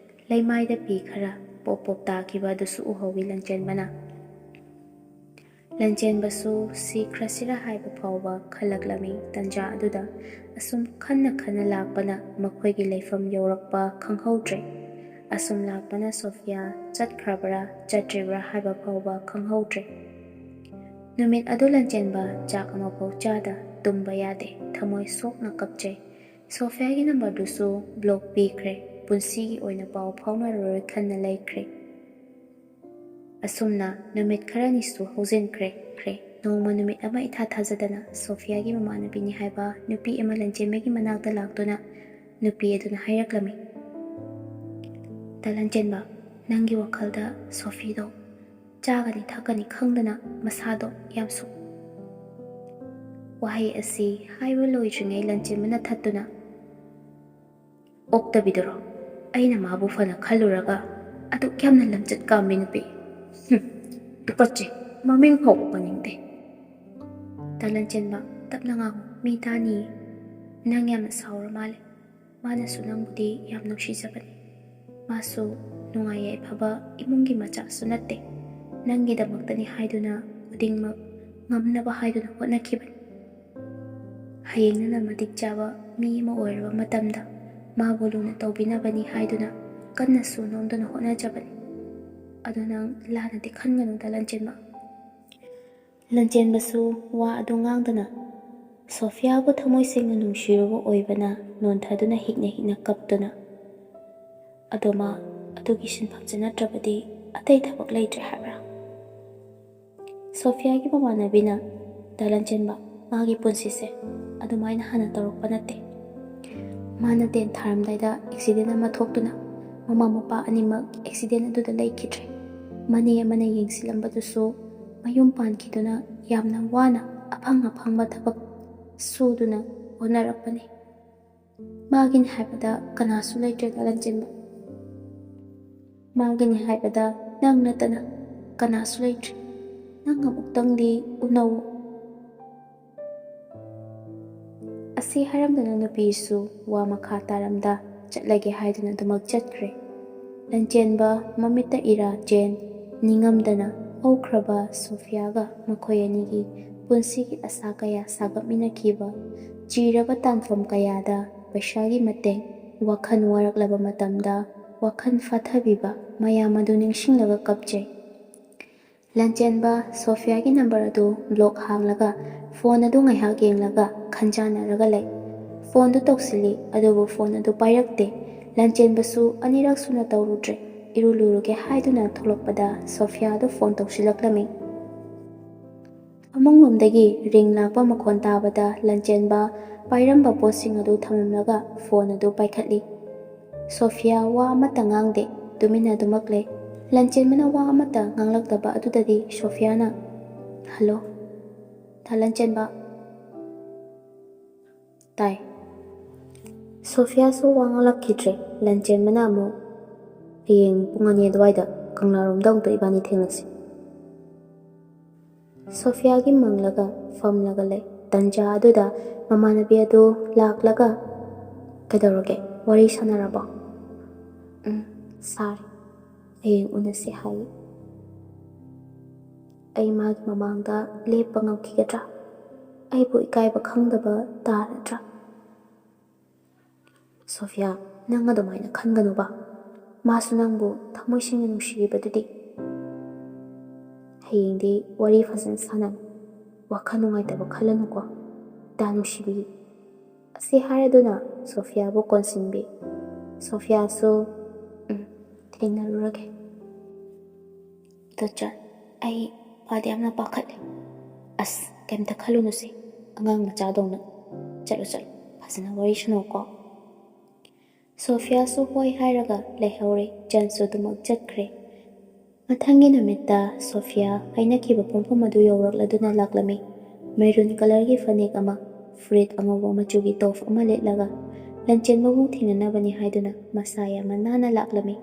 ꯂꯩꯃꯥꯏꯗ ꯄꯤ ꯈꯔ ꯄꯣꯞ ꯄꯣꯞ ꯇꯥꯈꯤꯕ ꯑꯗꯨꯁꯨ ꯎꯍꯧꯋꯤ ꯂꯟꯆꯦꯟꯕꯅ꯫ ꯂꯟꯆꯦꯟꯕꯁꯨ ꯁꯤꯈ꯭ꯔꯁꯤꯔꯥ ꯍꯥꯏꯕ ꯐꯥꯎꯕ ꯈꯜꯂꯛꯂꯝꯃꯤ꯫ ꯇꯟꯖꯥ ꯑꯗꯨꯗ ꯑꯁꯨꯝ ꯈꯟꯅ ꯂꯥꯛꯄꯅ ꯃꯈꯣꯏꯒꯤ ꯂꯩꯐꯝ ꯌꯧꯔꯛꯄ ꯈꯪꯍꯧꯗ꯭ꯔꯦ꯫ ꯑꯁꯨꯝ ꯂꯥꯛꯄꯅ ꯁꯣꯐꯤꯌꯥ ꯆꯠꯈ꯭ꯔꯕ꯭ꯔꯥ ꯆꯠꯇ꯭ꯔꯤꯕ꯭ꯔꯥ ꯍꯥꯏꯕ ꯐꯥꯎꯕ ꯈꯪꯍꯧꯗ꯭ꯔꯦ꯫ ꯅꯨꯃꯤꯠ ꯑꯗꯨ ꯂꯟꯆꯦꯟꯕ ꯆꯥꯛ ꯑꯃꯐꯥꯎ ꯆꯥꯗ, ꯇꯨꯝꯕ ꯌꯥꯗꯦ, ꯊꯃꯣꯏ ꯁꯣꯛꯅ ꯀꯞꯆꯩ꯫ ꯁꯣꯐꯤꯌꯥꯒꯤ ꯅꯝꯕꯔꯗꯨꯁꯨ ꯕ꯭ꯂꯣꯛ ꯄꯤꯈ꯭ꯔꯦ꯫ ꯄꯨꯟꯁꯤꯒꯤ ꯑꯣꯏꯅ ꯄꯥꯎ ꯐꯥꯎꯅꯔꯔꯣꯏ ꯈꯟꯅ ꯂꯩꯈ꯭ꯔꯦ꯫ ꯑꯁꯨꯝꯅ ꯅꯨꯃꯤꯠ ꯈꯔꯅꯤꯁꯨ ꯍꯧꯖꯤꯟꯈ꯭ꯔꯦ꯫ ꯅꯣꯡꯃ ꯅꯨꯃꯤꯠ ꯑꯃ ꯏꯊꯥ ꯊꯥꯖꯗꯅ ꯁꯣꯐꯤꯌꯥꯒꯤ ꯃꯃꯥꯟꯅꯕꯤꯅꯤ ꯍꯥꯏꯕ ꯅꯨꯄꯤ ꯑꯃ ꯂꯟꯆꯦꯟꯕꯒꯤ ꯃꯅꯥꯛꯇ ꯂꯥꯛꯇꯨꯅ ꯅꯨꯄꯤ ꯑꯗꯨꯅ ꯍꯥꯏꯔꯛꯂꯝꯃꯤ, ꯂꯟꯆꯦꯟꯕ, ꯅꯪꯒꯤ ꯋꯥꯈꯜꯗ ꯁꯣꯐꯤꯗꯣ ꯆꯥꯒꯅꯤ ꯊꯛꯀꯅꯤ ꯈꯪꯗꯅ ꯃꯁꯥꯗꯣ ꯌꯥꯝ ꯁꯣꯛ꯫ ꯋꯥꯍꯩ ꯑꯁꯤ ꯍꯥꯏꯕ ꯂꯣꯏꯗ꯭ꯔꯤꯉꯩ ꯂꯟꯆꯦꯟꯕꯅ ꯊꯠꯇꯨꯅ, ꯑꯣꯛꯇꯕꯤꯗꯔꯣ? ꯑꯩꯅ ꯃꯥꯕꯨ ꯐꯅ ꯈꯜꯂꯨꯔꯒ ꯑꯗꯨꯛ ꯌꯥꯝꯅ ꯂꯝꯆꯠ ꯀꯥꯝꯕꯤ ꯅꯨꯄꯤ, ꯇꯨꯀꯠꯆꯩ, ꯃꯃꯤꯡ ꯐꯥꯎꯕ ꯄꯟꯅꯤꯡꯗꯦ꯫ ꯂꯟꯆꯦꯟꯕ, ꯇꯞꯅ ꯉꯥꯡꯉꯨ, ꯃꯤ ꯇꯥꯅꯤꯌꯦ꯫ ꯅꯪ ꯌꯥꯝꯅ ꯁꯥꯎꯔ ꯃꯥꯜꯂꯦ꯫ ꯃꯥꯅꯁꯨ ꯅꯪꯕꯨꯗꯤ ꯌꯥꯝ ꯅꯨꯡꯁꯤꯖꯕꯅꯤ꯫ ꯃꯥꯁꯨ ꯅꯨꯡꯉꯥꯏ ꯌꯥꯏꯐꯕ ꯏꯃꯨꯡꯒꯤ ꯃꯆꯥꯁꯨ ꯅꯠꯇꯦ꯫ ꯅꯪꯒꯤꯗꯃꯛꯇꯅꯤ ꯍꯥꯏꯗꯨꯅ ꯈꯨꯗꯤꯡꯃꯛ ꯉꯝꯅꯕ ꯍꯥꯏꯗꯨꯅ ꯍꯣꯠꯅꯈꯤꯕꯅꯤ꯫ ꯍꯌꯦꯡ ꯅꯪꯅ ꯃꯇꯤꯛ ꯆꯥꯕ ꯃꯤ ꯑꯃ ꯑꯣꯏꯔꯕ ꯃꯇꯝꯗ ꯃꯥꯕꯨ ꯂꯨꯅ ꯇꯧꯕꯤꯅꯕꯅꯤ ꯍꯥꯏꯗꯨꯅ ꯀꯟꯅꯁꯨ ꯅꯣꯝꯗꯨꯅ ꯍꯣꯠꯅꯖꯕꯅꯤ꯫ ꯑꯗꯨ ꯅꯪ ꯂꯥꯟꯅꯗꯤ ꯈꯟꯒꯅꯨꯗ ꯂꯟꯆꯦꯟꯕ꯫ ꯂꯟꯆꯦꯟꯕꯁꯨ ꯋꯥ ꯑꯗꯨ ꯉꯥꯡꯗꯅ ꯁꯣꯐꯤꯌꯥꯕꯨ ꯊꯃꯣꯏ ꯁꯦꯡꯅ ꯅꯨꯡꯁꯤꯔꯨꯕ ꯑꯣꯏꯕꯅ ꯅꯣꯟꯊꯗꯨꯅ ꯍꯤꯛꯅ ꯀꯞꯇꯨꯅ, ꯑꯗꯣ ꯃꯥ ꯑꯗꯨꯒꯤ ꯁꯤꯟꯐꯝꯁꯦ ꯅꯠꯇ꯭ꯔꯕꯗꯤ ꯑꯇꯩ ꯊꯕꯛ ꯂꯩꯇ꯭ꯔꯦ ꯍꯥꯏꯕ꯭ꯔꯥ? ꯁꯣꯐꯤꯌꯥꯒꯤ ꯃꯃꯥꯟꯅꯕꯤꯅ, ꯂꯟꯆꯦꯟꯕ, ꯃꯥꯒꯤ ꯄꯨꯟꯁꯤꯁꯦ ꯑꯗꯨꯃꯥꯏꯅ ꯍꯥꯟꯅ ꯇꯧꯔꯛꯄ ꯅꯠꯇꯦ꯫ ꯃꯥꯅ 10 ꯊꯥꯔꯝꯗꯥꯏꯗ ꯑꯦꯛꯁꯤꯗꯦꯟ ꯑꯃ ꯊꯣꯛꯇꯨꯅ ꯃꯃꯥ ꯃꯄꯥ ꯑꯅꯤꯃꯛ ꯑꯦꯛꯁꯤꯗꯦꯟ ꯑꯗꯨꯗ ꯂꯩꯈꯤꯗ꯭ꯔꯦ꯫ ꯃꯅꯦ ꯑꯃꯅ ꯌꯦꯡꯁꯤꯜꯂꯝꯕꯗꯨꯁꯨ ꯃꯌꯨꯝ ꯄꯥꯟꯈꯤꯗꯨꯅ ꯌꯥꯝꯅ ꯋꯥꯅ ꯑꯐꯪ-ꯑꯐꯪꯕ ꯊꯕꯛ ꯁꯨꯗꯨꯅ ꯍꯣꯠꯅꯔꯛꯄꯅꯤ꯫ ꯃꯥꯒꯤꯅꯤ ꯍꯥꯏꯕꯗ ꯀꯅꯥꯁꯨ ꯂꯩꯇ꯭ꯔꯦꯗ ꯂꯟꯆꯦꯟꯕ꯫ ꯃꯥꯒꯤꯅꯤ ꯍꯥꯏꯕꯗ ꯅꯪ ꯅꯠꯇꯅ ꯀꯅꯥꯁꯨ ꯂꯩꯇ꯭ꯔꯦ꯫ ꯅꯪ ꯑꯃꯨꯛꯇꯪꯗꯤ ꯎꯅꯧ꯫ ꯑꯁꯤ ꯍꯥꯏꯔꯝꯗꯨꯅ ꯅꯨꯄꯤꯁꯨ ꯋꯥ ꯃꯈꯥ ꯇꯥꯔꯝꯗ ꯆꯠꯂꯒꯦ ꯍꯥꯏꯗꯨꯅ ꯑꯗꯨꯃꯛ ꯆꯠꯈ꯭ꯔꯦ꯫ ꯂꯟꯆꯦꯟꯕ ꯃꯃꯤꯠꯇ ꯏꯔꯥ ꯆꯦꯟ ꯅꯤꯡꯉꯝꯗꯅ ꯍꯧꯈ꯭ꯔꯕ ꯁꯣꯐꯤꯌꯥꯒ ꯃꯈꯣꯏ ꯑꯅꯤꯒꯤ ꯄꯨꯟꯁꯤꯒꯤ ꯑꯁꯥ ꯀꯌꯥ ꯁꯥꯒꯠꯃꯤꯟꯅꯈꯤꯕ ꯆꯤꯔꯕ ꯇꯥꯟꯐꯝ ꯀꯌꯥꯗ ꯄꯩꯁꯥꯒꯤ ꯃꯇꯦꯡ, ꯋꯥꯈꯜ ꯋꯥꯔꯛꯂꯕ ꯃꯇꯝꯗ ꯋꯥꯈꯜ ꯐꯥꯊꯕꯤꯕ ꯃꯌꯥꯝ ꯑꯗꯨ ꯅꯤꯡꯁꯤꯡꯂꯒ ꯀꯞꯆꯩ꯫ ꯂꯟꯆꯦꯟꯕ ꯁꯣꯐꯤꯌꯥꯒꯤ ꯅꯝꯕꯔ ꯑꯗꯨ ꯕ꯭ꯂꯣꯛ ꯍꯥꯡꯂꯒ ꯐꯣꯟ ꯑꯗꯨ ꯉꯥꯏꯍꯥꯛ ꯌꯦꯡꯂꯒ ꯈꯟꯖꯥꯟꯅꯔꯒ ꯂꯩ꯫ ꯐꯣꯟꯗꯨ ꯇꯧꯁꯤꯜꯂꯤ ꯑꯗꯨꯕꯨ ꯐꯣꯟ ꯑꯗꯨ ꯄꯥꯏꯔꯛꯇꯦ꯫ ꯂꯟꯆꯦꯟꯕꯁꯨ ꯑꯅꯤꯔꯛ ꯁꯨꯅ ꯇꯧꯔꯨꯗ꯭ꯔꯦ꯫ ꯏꯔꯨ ꯂꯨꯔꯨꯒꯦ ꯍꯥꯏꯗꯨꯅ ꯊꯣꯛꯂꯛꯄꯗ ꯁꯣꯐꯤꯌꯥꯗꯨ ꯐꯣꯟ ꯇꯧꯁꯤꯜꯂꯛꯂꯝꯃꯤ꯫ ꯐꯃꯨꯡꯂꯣꯝꯗꯒꯤ ꯔꯤꯡ ꯂꯥꯛꯄ ꯃꯈꯣꯟ ꯇꯥꯕꯗ ꯂꯟꯆꯦꯟꯕ ꯄꯥꯏꯔꯝꯕ ꯄꯣꯠꯁꯤꯡ ꯑꯗꯨ ꯊꯝꯂꯝꯂꯒ ꯐꯣꯟ ꯑꯗꯨ ꯄꯥꯏꯈꯠꯂꯤ꯫ ꯁꯣꯐꯤꯌꯥ ꯋꯥ ꯑꯃꯠꯇ ꯉꯥꯡꯗꯦ, ꯇꯨꯃꯤꯟꯅ ꯑꯗꯨꯃꯛ ꯂꯩ꯫ ꯂꯟꯆꯦꯟꯕꯅ ꯋꯥ ꯑꯃꯠꯇ ꯉꯥꯡꯂꯛꯇꯕ ꯑꯗꯨꯗꯗꯤ ꯁꯣꯐꯤꯌꯥꯅ, "ꯍꯜꯂꯣ, ꯗꯥ ꯂꯟꯆꯦꯟꯕ?" "ꯇꯥꯏ." ꯁꯣꯐꯤꯌꯥꯁꯨ ꯋꯥ ꯉꯥꯡꯂꯛꯈꯤꯗ꯭ꯔꯦ꯫ ꯂꯟꯆꯦꯟꯕꯅ ꯑꯃꯨꯛ, "ꯍꯌꯦꯡ ꯄꯨꯡ 2 ꯑꯗꯨꯋꯥꯏꯗ ꯀꯪꯂꯥꯔꯣꯝꯗ ꯑꯃꯨꯛꯇ ꯏꯕꯥꯅꯤ ꯊꯦꯡꯅꯁꯤ." ꯁꯣꯐꯤꯌꯥꯒꯤ ꯃꯪꯂꯒ ꯐꯝꯂꯒ ꯂꯩ꯫ ꯇꯟꯖꯥ ꯑꯗꯨꯗ ꯃꯃꯥꯟꯅꯕꯤ ꯑꯗꯨ ꯂꯥꯛꯂꯒ, "ꯀꯩꯗꯧꯔꯒꯦ? ꯋꯥꯔꯤ ꯁꯥꯟꯅꯔꯕꯣ?" "ꯁꯥꯔꯦ꯫ ꯍꯌꯦꯡ ꯎꯅꯁꯤ ꯍꯥꯏ." "ꯑꯩ ꯃꯥꯒꯤ ꯃꯃꯥꯡꯗ ꯂꯦꯞꯄ ꯉꯝꯈꯤꯒꯗ꯭ꯔꯥ? ꯑꯩꯕꯨ ꯏꯀꯥꯏꯕ ꯈꯪꯗꯕ ꯇꯥꯔꯗ꯭ꯔꯥ?" "ꯁꯣꯐꯤꯌꯥ, ꯅꯪ ꯑꯗꯨꯃꯥꯏꯅ ꯈꯟꯒꯅꯨꯕ. ꯃꯥꯁꯨ ꯅꯪꯕꯨ ꯊꯃꯣꯏ ꯁꯦꯡꯅ ꯅꯨꯡꯁꯤꯔꯤꯕꯗꯨꯗꯤ." "ꯍꯌꯦꯡꯗꯤ ꯋꯥꯔꯤ ꯐꯖꯅ ꯁꯥꯟꯅꯅ. ꯋꯥꯈꯜ ꯅꯨꯡꯉꯥꯏꯇꯕ ꯈꯜꯂꯅꯨꯀꯣ, ꯏꯇꯥ ꯅꯨꯡꯁꯤꯕꯤ." ꯑꯁꯤ ꯍꯥꯏꯔꯗꯨꯅ ꯁꯣꯐꯤꯌꯥꯕꯨ ꯀꯣꯟꯁꯤꯟꯕꯤ꯫ ꯁꯣꯐꯤꯌꯥꯁꯨ, "ꯊꯦꯡꯅꯔꯨꯔꯒꯦ." "ꯗꯣꯆꯟ, ꯑꯩ ꯋꯥꯗꯤ ꯌꯥꯝꯅ ꯄꯥꯈꯠꯂꯦ." "ꯑꯁ, ꯀꯩꯝꯇ ꯈꯜꯂꯨꯅꯨꯁꯦ, ꯑꯉꯥꯡ ꯃꯆꯥꯗꯧꯅ. ꯆꯠꯂꯣ ꯐꯖꯅ ꯋꯥꯔꯤ ꯁꯥꯟꯅꯧꯀꯣ." ꯁꯣꯐꯤꯌꯥꯁꯨ ꯍꯣꯏ ꯍꯥꯏꯔꯒ ꯂꯩꯍꯧꯔꯦ꯫ ꯖꯟꯁꯨ ꯑꯗꯨꯃꯛ ꯆꯠꯈ꯭ꯔꯦ꯫ ꯃꯊꯪꯒꯤ ꯅꯨꯃꯤꯠꯇ ꯁꯣꯐꯤꯌꯥ ꯍꯥꯏꯅꯈꯤꯕ ꯄꯨꯡꯐꯝ ꯑꯗꯨ ꯌꯧꯔꯛꯂꯗꯨꯅ ꯂꯥꯛꯂꯝꯃꯤ꯫ ꯃꯦꯔꯨꯟ ꯀꯂꯔꯒꯤ ꯐꯅꯦꯛ ꯑꯃ, ꯐꯨꯔꯤꯠ ꯑꯉꯧꯕ ꯃꯆꯨꯒꯤ ꯇꯣꯞ ꯑꯃ ꯂꯤꯠꯂꯒ ꯂꯟꯆꯦꯟꯕꯕꯨ ꯊꯦꯡꯅꯅꯕꯅꯤ ꯍꯥꯏꯗꯨꯅ ꯃꯁꯥ ꯌꯥꯝꯅ ꯅꯥꯟꯅ ꯂꯥꯛꯂꯝꯃꯤ꯫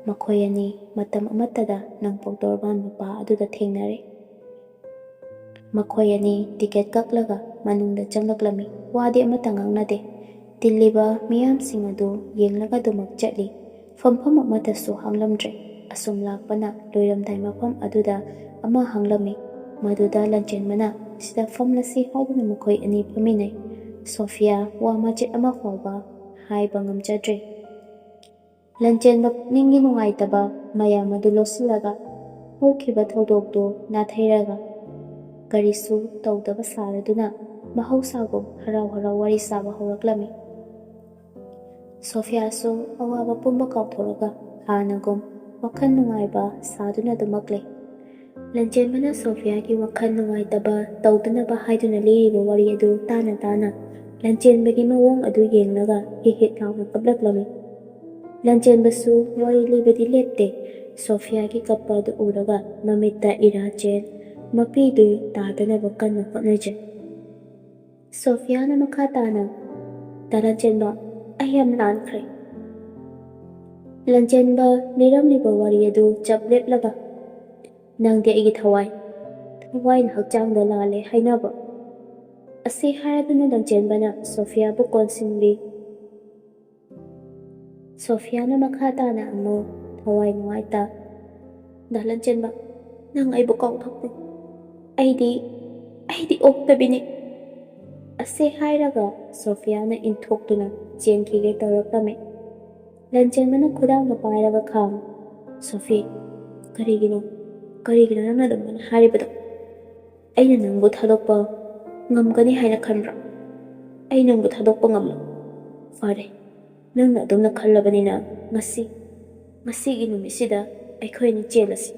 ꯃꯈꯣꯏ ꯑꯅꯤ ꯃꯇꯝ ꯑꯃꯠꯇꯗ ꯅꯣꯡꯄꯣꯛ ꯇꯣꯔꯕꯥꯟ ꯃꯄꯥ ꯑꯗꯨꯗ ꯊꯦꯡꯅꯔꯦ꯫ ꯃꯈꯣꯏ ꯑꯅꯤ ꯇꯤꯀꯦꯠ ꯀꯛꯂꯒ ꯃꯅꯨꯡꯗ ꯆꯪꯂꯛꯂꯝꯃꯤ꯫ ꯋꯥꯗꯤ ꯑꯃꯠꯇ ꯉꯥꯡꯅꯗꯦ꯫ ꯇꯤꯜꯂꯤꯕ ꯃꯤꯌꯥꯝꯁꯤꯡ ꯑꯗꯨ ꯌꯦꯡꯂꯒ ꯑꯗꯨꯃꯛ ꯆꯠꯂꯤ꯫ ꯐꯝꯐꯝ ꯑꯃꯠꯇꯁꯨ ꯍꯥꯡꯂꯝꯗ꯭ꯔꯦ꯫ ꯑꯁꯨꯝ ꯂꯥꯛꯄꯅ ꯂꯣꯏꯔꯝꯗꯥꯏ ꯃꯐꯝ ꯑꯗꯨꯗ ꯑꯃ ꯍꯥꯡꯂꯝꯃꯤ꯫ ꯃꯗꯨꯗ ꯂꯟꯆꯦꯟꯕꯅ "ꯁꯤꯗ ꯐꯝꯂꯁꯤ" ꯍꯥꯏꯗꯨꯅ ꯃꯈꯣꯏ ꯑꯅꯤ ꯐꯝꯃꯤꯟꯅꯩ꯫ ꯁꯣꯐꯤꯌꯥ ꯋꯥ ꯃꯆꯦꯠ ꯑꯃ ꯐꯥꯎꯕ ꯍꯥꯏꯕ ꯉꯝꯖꯗ꯭ꯔꯦ꯫ ꯂꯟꯆꯦꯟꯕ ꯄꯨꯛꯅꯤꯡꯒꯤ ꯅꯨꯡꯉꯥꯏꯇꯕ ꯃꯌꯥꯝ ꯑꯗꯨ ꯂꯣꯠꯁꯤꯜꯂꯒ ꯍꯧꯈꯤꯕ ꯊꯧꯗꯣꯛꯇꯨ ꯅꯥꯊꯩꯔꯒ ꯀꯔꯤꯁꯨ ꯇꯧꯗꯕ ꯁꯥꯔꯗꯨꯅ ꯃꯍꯧꯁꯥꯒꯨꯝ ꯍꯔꯥꯎ-ꯍꯔꯥꯎ ꯋꯥꯔꯤ ꯁꯥꯕ ꯍꯧꯔꯛꯂꯝꯃꯤ꯫ ꯁꯣꯐꯤꯌꯥꯁꯨ ꯑꯋꯥꯕ ꯄꯨꯝꯕ ꯀꯥꯎꯊꯣꯛꯂꯒ ꯍꯥꯟꯅꯒꯨꯝ ꯋꯥꯈꯜ ꯅꯨꯡꯉꯥꯏꯕ ꯁꯥꯗꯨꯅ ꯑꯗꯨꯃꯛ ꯂꯩ꯫ ꯂꯟꯆꯦꯟꯕꯅ ꯁꯣꯐꯤꯌꯥꯒꯤ ꯋꯥꯈꯜ ꯅꯨꯡꯉꯥꯏꯇꯕ ꯇꯧꯗꯅꯕ ꯍꯥꯏꯗꯨꯅ ꯂꯤꯔꯤꯕ ꯋꯥꯔꯤ ꯑꯗꯨ ꯇꯥꯅ ꯂꯟꯆꯦꯟꯕꯒꯤ ꯃꯑꯣꯡ ꯑꯗꯨ ꯌꯦꯡꯂꯒ ꯍꯤꯛ-ꯍꯤꯛ ꯂꯥꯎꯅ ꯀꯞꯂꯛꯂꯝꯃꯤ꯫ ꯂꯟꯆꯦꯟꯕꯁꯨ ꯋꯥꯔꯤ ꯂꯤꯕꯗꯤ ꯂꯦꯞꯇꯦ꯫ ꯁꯣꯐꯤꯌꯥꯒꯤ ꯀꯞꯄ ꯑꯗꯨ ꯎꯔꯒ ꯃꯃꯤꯠꯇ ꯏꯔꯥ ꯆꯦꯟ, ꯃꯄꯤꯗꯨ ꯇꯥꯗꯅꯕ ꯀꯟꯅ ꯍꯣꯠꯅꯖꯩ꯫ ꯁꯣꯐꯤꯌꯥꯅ ꯃꯈꯥ ꯇꯥꯅ, "ꯗꯥ ꯂꯟꯆꯦꯟꯕ, ꯑꯩ ꯌꯥꯝ ꯂꯥꯟꯈ꯭ꯔꯦ." ꯂꯟꯆꯦꯟꯕ ꯂꯤꯔꯝꯂꯤꯕ ꯋꯥꯔꯤ ꯑꯗꯨ ꯆꯞ ꯂꯦꯞꯂꯒ, "ꯅꯪꯗꯤ ꯑꯩꯒꯤ ꯊꯋꯥꯏꯅ ꯍꯛꯆꯥꯡꯗ ꯂꯥꯜꯂꯦ ꯍꯥꯏꯅꯕ꯭ꯔꯣ?" ꯑꯁꯤ ꯍꯥꯏꯔꯗꯨꯅ ꯂꯟꯆꯦꯟꯕꯅ ꯁꯣꯐꯤꯌꯥꯕꯨ ꯀꯣꯟꯁꯤꯟꯕꯤ꯫ ꯁꯣꯐꯤꯌꯥꯅ ꯃꯈꯥ ꯇꯥꯅ ꯑꯃꯨꯛ ꯊꯋꯥꯏ ꯅꯨꯡꯉꯥꯏꯇ, "ꯗꯥ ꯂꯟꯆꯦꯟꯕ, ꯅꯪ ꯑꯩꯕꯨ ꯀꯥꯎꯊꯣꯛꯈ꯭ꯔꯣ. ꯑꯩꯗꯤ ꯑꯣꯛꯇꯕꯤꯅꯤ." ꯑꯁꯤ ꯍꯥꯏꯔꯒ ꯁꯣꯐꯤꯌꯥꯅ ꯏꯟꯊꯣꯛꯇꯨꯅ ꯆꯦꯟꯈꯤꯒꯦ ꯇꯧꯔꯛꯂꯝꯃꯤ꯫ ꯂꯟꯆꯦꯟꯕꯅ ꯈꯨꯗꯥꯡꯗ ꯄꯥꯏꯔꯒ ꯈꯥꯝꯃꯤ꯫ "ꯁꯣꯐꯤ, ꯀꯔꯤꯒꯤꯅꯣ ꯅꯪꯅ ꯑꯗꯨꯃꯥꯏꯅ ꯍꯥꯏꯔꯤꯕꯗꯣ? ꯑꯩꯅ ꯅꯪꯕꯨ ꯊꯥꯗꯣꯛꯄ ꯉꯝꯒꯅꯤ ꯍꯥꯏꯅ ꯈꯟꯕ꯭ꯔꯥ? ꯑꯩ ꯅꯪꯕꯨ ꯊꯥꯗꯣꯛꯄ ꯉꯝꯂꯣꯏ. ꯐꯔꯦ, ꯅꯪꯅ ꯑꯗꯨꯝꯅ ꯈꯜꯂꯕꯅꯤꯅ ꯉꯁꯤꯒꯤ ꯅꯨꯃꯤꯠꯁꯤꯗ ꯑꯩꯈꯣꯏ ꯑꯅꯤ ꯆꯦꯜꯂꯁꯤ."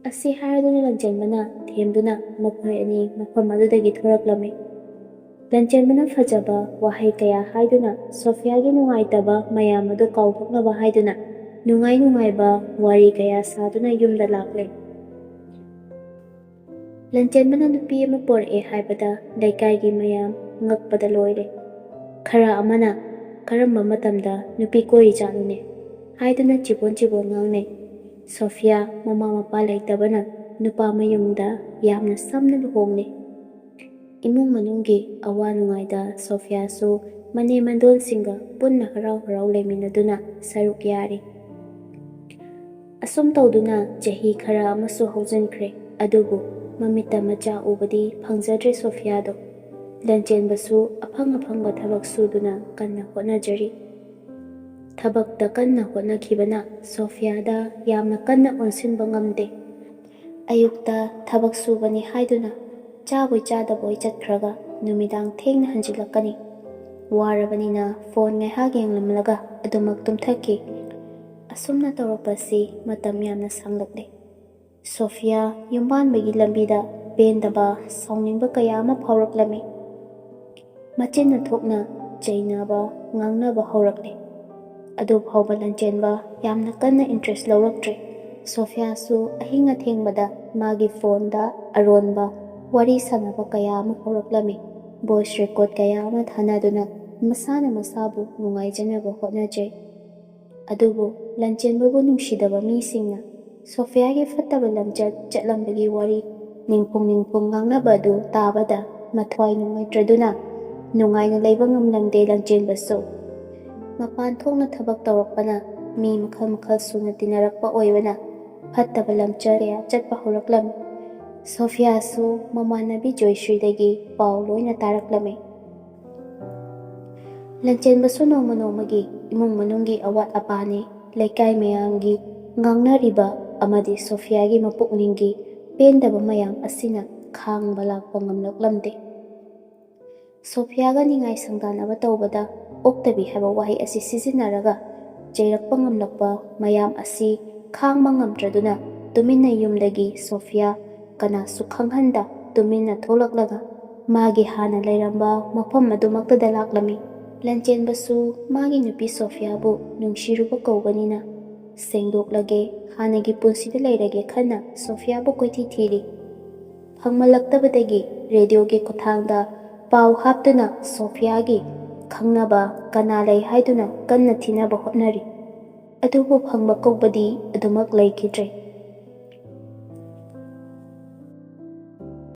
ꯑꯁꯤ ꯍꯥꯏꯔꯗꯨꯅ ꯂꯟꯆꯦꯟꯕꯅ ꯊꯦꯝꯗꯨꯅ ꯃꯈꯣꯏ ꯑꯅꯤ ꯃꯐꯝ ꯑꯗꯨꯗꯒꯤ ꯊꯣꯔꯛꯂꯝꯃꯤ꯫ ꯂꯟꯆꯦꯟꯕꯅ ꯐꯖꯕ ꯋꯥꯍꯩ ꯀꯌꯥ ꯍꯥꯏꯗꯨꯅ ꯁꯣꯐꯤꯌꯥꯒꯤ ꯅꯨꯡꯉꯥꯏꯇꯕ ꯃꯌꯥꯝ ꯑꯗꯨ ꯀꯥꯎꯊꯣꯛꯅꯕ ꯍꯥꯏꯗꯨꯅ ꯅꯨꯡꯉꯥꯏꯕ ꯋꯥꯔꯤ ꯀꯌꯥ ꯁꯥꯗꯨꯅ ꯌꯨꯝꯗ ꯂꯥꯛꯂꯦ꯫ ꯂꯟꯆꯦꯟꯕꯅ ꯅꯨꯄꯤ ꯑꯃ ꯄꯣꯔꯛꯑꯦ ꯍꯥꯏꯕꯗ ꯂꯩꯀꯥꯏꯒꯤ ꯃꯌꯥꯝ ꯉꯛꯄꯗ ꯂꯣꯏꯔꯦ꯫ ꯈꯔ ꯑꯃꯅ ꯀꯔꯝꯕ ꯃꯇꯝꯗ ꯅꯨꯄꯤ ꯀꯣꯏꯔꯤꯖꯥꯠꯅꯣꯅꯦ ꯍꯥꯏꯗꯨꯅ ꯆꯤꯕꯣꯟ ꯉꯥꯡꯅꯩ꯫ ꯁꯣꯐꯤꯌꯥ ꯃꯃꯥ ꯃꯄꯥ ꯂꯩꯇꯕꯅ ꯅꯨꯄꯥ ꯃꯌꯨꯝꯗ ꯌꯥꯝꯅ ꯁꯝꯅ ꯂꯨꯍꯣꯡꯂꯦ꯫ ꯏꯃꯨꯡ ꯃꯅꯨꯡꯒꯤ ꯑꯋꯥ ꯅꯨꯡꯉꯥꯏꯗ ꯁꯣꯐꯤꯌꯥꯁꯨ ꯃꯅꯦꯝ ꯃꯗꯣꯜꯁꯤꯡꯒ ꯄꯨꯟꯅ ꯍꯔꯥꯎ ꯂꯩꯃꯤꯟꯅꯗꯨꯅ ꯁꯔꯨꯛ ꯌꯥꯔꯤ꯫ ꯑꯁꯨꯝ ꯇꯧꯗꯨꯅ ꯆꯍꯤ ꯈꯔ ꯑꯃꯁꯨ ꯍꯧꯖꯤꯟꯈ꯭ꯔꯦ꯫ ꯑꯗꯨꯕꯨ ꯃꯃꯤꯠꯇ ꯃꯆꯥ ꯎꯕꯗꯤ ꯐꯪꯖꯗ꯭ꯔꯦ ꯁꯣꯐꯤꯌꯥꯗꯣ꯫ ꯂꯟꯆꯦꯟꯕꯁꯨ ꯑꯐꯪ ꯊꯕꯛ ꯁꯨꯗꯨꯅ ꯀꯟꯅ ꯍꯣꯠꯅꯖꯔꯤ꯫ ꯊꯕꯛꯇ ꯀꯟꯅ ꯍꯣꯠꯅꯈꯤꯕꯅ ꯁꯣꯐꯤꯌꯥꯗ ꯌꯥꯝꯅ ꯀꯟꯅ ꯑꯣꯟꯁꯤꯟꯕ ꯉꯝꯗꯦ꯫ ꯑꯌꯨꯛꯇ ꯊꯕꯛ ꯁꯨꯕꯅꯤ ꯍꯥꯏꯗꯨꯅ ꯆꯥꯕꯣꯏ ꯆꯥꯗꯕꯣꯏ ꯆꯠꯈ꯭ꯔꯒ ꯅꯨꯃꯤꯗꯥꯡ ꯊꯦꯡꯅ ꯍꯟꯖꯤꯜꯂꯛꯀꯅꯤ꯫ ꯋꯥꯔꯕꯅꯤꯅ ꯐꯣꯟ ꯉꯥꯏꯍꯥꯛ ꯌꯦꯡꯂꯝꯂꯒ ꯑꯗꯨꯃꯛ ꯇꯨꯝꯊꯈꯤ꯫ ꯑꯁꯨꯝꯅ ꯇꯧꯔꯛꯄꯁꯤ ꯃꯇꯝ ꯌꯥꯝꯅ ꯁꯥꯡꯂꯛꯂꯦ꯫ ꯁꯣꯐꯤꯌꯥ ꯌꯨꯝꯕꯥꯟꯕꯒꯤ ꯂꯝꯕꯤꯗ ꯄꯦꯟꯗꯕ ꯁꯥꯎꯅꯤꯡꯕ ꯀꯌꯥ ꯑꯃ ꯐꯥꯎꯔꯛꯂꯝꯃꯤ꯫ ꯃꯆꯤꯟꯅ ꯊꯣꯛꯅ ꯆꯩꯅꯕ ꯉꯥꯡꯅꯕ ꯍꯧꯔꯛꯂꯦ꯫ ꯑꯗꯨ ꯐꯥꯎꯕ ꯂꯟꯆꯦꯟꯕ ꯌꯥꯝꯅ ꯀꯟꯅ ꯏꯟꯇꯔꯦꯁ ꯂꯧꯔꯛꯇ꯭ꯔꯦ꯫ ꯁꯣꯐꯤꯌꯥꯁꯨ ꯑꯍꯤꯡ ꯑꯊꯦꯡꯕꯗ ꯃꯥꯒꯤ ꯐꯣꯟꯗ ꯑꯔꯣꯟꯕ ꯋꯥꯔꯤ ꯁꯥꯟꯅꯕ ꯀꯌꯥ ꯑꯃ ꯍꯧꯔꯛꯂꯝꯃꯤ꯫ ꯚꯣꯏꯁ ꯔꯦꯀꯣꯔꯗ ꯀꯌꯥ ꯑꯃ ꯊꯥꯅꯗꯨꯅ ꯃꯁꯥꯅ ꯃꯁꯥꯕꯨ ꯅꯨꯡꯉꯥꯏꯖꯅꯕ ꯍꯣꯠꯅꯖꯩ꯫ ꯑꯗꯨꯕꯨ ꯂꯟꯆꯦꯟꯕꯕꯨ ꯅꯨꯡꯁꯤꯗꯕ ꯃꯤꯁꯤꯡꯅ ꯁꯣꯐꯤꯌꯥꯒꯤ ꯐꯠꯇꯕ ꯂꯝꯆꯠ ꯆꯠꯂꯝꯕꯒꯤ ꯋꯥꯔꯤ ꯅꯤꯡꯐꯨꯡ ꯉꯥꯡꯅꯕ ꯑꯗꯨ ꯇꯥꯕꯗ ꯃꯊ꯭ꯋꯥꯏ ꯅꯨꯡꯉꯥꯏꯇ꯭ꯔꯗꯨꯅ ꯅꯨꯡꯉꯥꯏꯅ ꯂꯩꯕ ꯉꯝꯂꯝꯗꯦ ꯂꯟꯆꯦꯟꯕꯁꯨ꯫ ꯃꯄꯥꯟ ꯊꯣꯛꯅ ꯊꯕꯛ ꯇꯧꯔꯛꯄꯅ ꯃꯤ ꯃꯈꯜ ꯁꯨꯅ ꯇꯤꯟꯅꯔꯛꯄ ꯑꯣꯏꯕꯅ ꯐꯠꯇꯕ ꯂꯝꯆꯠ ꯀꯌꯥ ꯆꯠꯄ ꯍꯧꯔꯛꯂꯝꯃꯤ꯫ ꯁꯣꯐꯤꯌꯥꯁꯨ ꯃꯃꯥꯟꯅꯕꯤ ꯖꯣꯏꯁ꯭ꯔꯤꯗꯒꯤ ꯄꯥꯎ ꯂꯣꯏꯅ ꯇꯥꯔꯛꯂꯝꯃꯤ꯫ ꯂꯟꯆꯦꯟꯕꯁꯨ ꯅꯣꯡꯃꯒꯤ ꯏꯃꯨꯡ ꯃꯅꯨꯡꯒꯤ ꯑꯋꯥꯠ ꯑꯄꯥꯅꯤ, ꯂꯩꯀꯥꯏ ꯃꯌꯥꯝꯒꯤ ꯉꯥꯡꯅꯔꯤꯕ ꯑꯃꯗꯤ ꯁꯣꯐꯤꯌꯥꯒꯤ ꯃꯄꯨꯛꯅꯤꯡꯒꯤ ꯄꯦꯟꯗꯕ ꯃꯌꯥꯝ ꯑꯁꯤꯅ ꯈꯥꯡꯕ ꯂꯥꯛꯄ ꯉꯝꯂꯛꯂꯝꯗꯦ꯫ ꯁꯣꯐꯤꯌꯥꯒ ꯅꯤꯡꯉꯥꯏ ꯁꯪꯗꯥꯅꯕ ꯇꯧꯕꯗ ꯑꯣꯛꯇꯕꯤ ꯍꯥꯏꯕ ꯋꯥꯍꯩ ꯑꯁꯤ ꯁꯤꯖꯤꯟꯅꯔꯒ ꯆꯩꯔꯛꯄ ꯉꯝꯂꯛꯄ ꯃꯌꯥꯝ ꯑꯁꯤ ꯈꯥꯡꯕ ꯉꯝꯗ꯭ꯔꯗꯨꯅ ꯇꯨꯃꯤꯟꯅ ꯌꯨꯝꯗꯒꯤ ꯁꯣꯐꯤꯌꯥ ꯀꯅꯥꯁꯨ ꯈꯪꯍꯟꯗ ꯇꯨꯃꯤꯟꯅ ꯊꯣꯛꯂꯛꯂꯒ ꯃꯥꯒꯤ ꯍꯥꯟꯅ ꯂꯩꯔꯝꯕ ꯃꯐꯝ ꯑꯗꯨꯃꯛꯇꯗ ꯂꯥꯛꯂꯝꯃꯤ꯫ ꯂꯟꯆꯦꯟꯕꯁꯨ ꯃꯥꯒꯤ ꯅꯨꯄꯤ ꯁꯣꯐꯤꯌꯥꯕꯨ ꯅꯨꯡꯁꯤꯔꯨꯕ ꯀꯧꯕꯅꯤꯅ ꯁꯦꯡꯗꯣꯛꯂꯒꯦ, ꯍꯥꯟꯅꯒꯤ ꯄꯨꯟꯁꯤꯗ ꯂꯩꯔꯒꯦ ꯈꯟꯅ ꯁꯣꯐꯤꯌꯥꯕꯨ ꯀꯣꯏꯊꯤ ꯊꯤꯔꯤ꯫ ꯐꯪꯃꯜꯂꯛꯇꯕꯗꯒꯤ ꯔꯦꯗꯤꯑꯣꯒꯤ ꯈꯨꯠꯊꯥꯡꯗ ꯄꯥꯎ ꯍꯥꯞꯇꯨꯅ ꯁꯣꯐꯤꯌꯥꯒꯤ ꯈꯪꯅꯕ ꯀꯅꯥ ꯂꯩ ꯍꯥꯏꯗꯨꯅ ꯀꯟꯅ ꯊꯤꯅꯕ ꯍꯣꯠꯅꯔꯤ꯫ ꯑꯗꯨꯕꯨ ꯐꯪꯕ ꯀꯧꯕꯗꯤ ꯑꯗꯨꯃꯛ ꯂꯩꯈꯤꯗ꯭ꯔꯦ꯫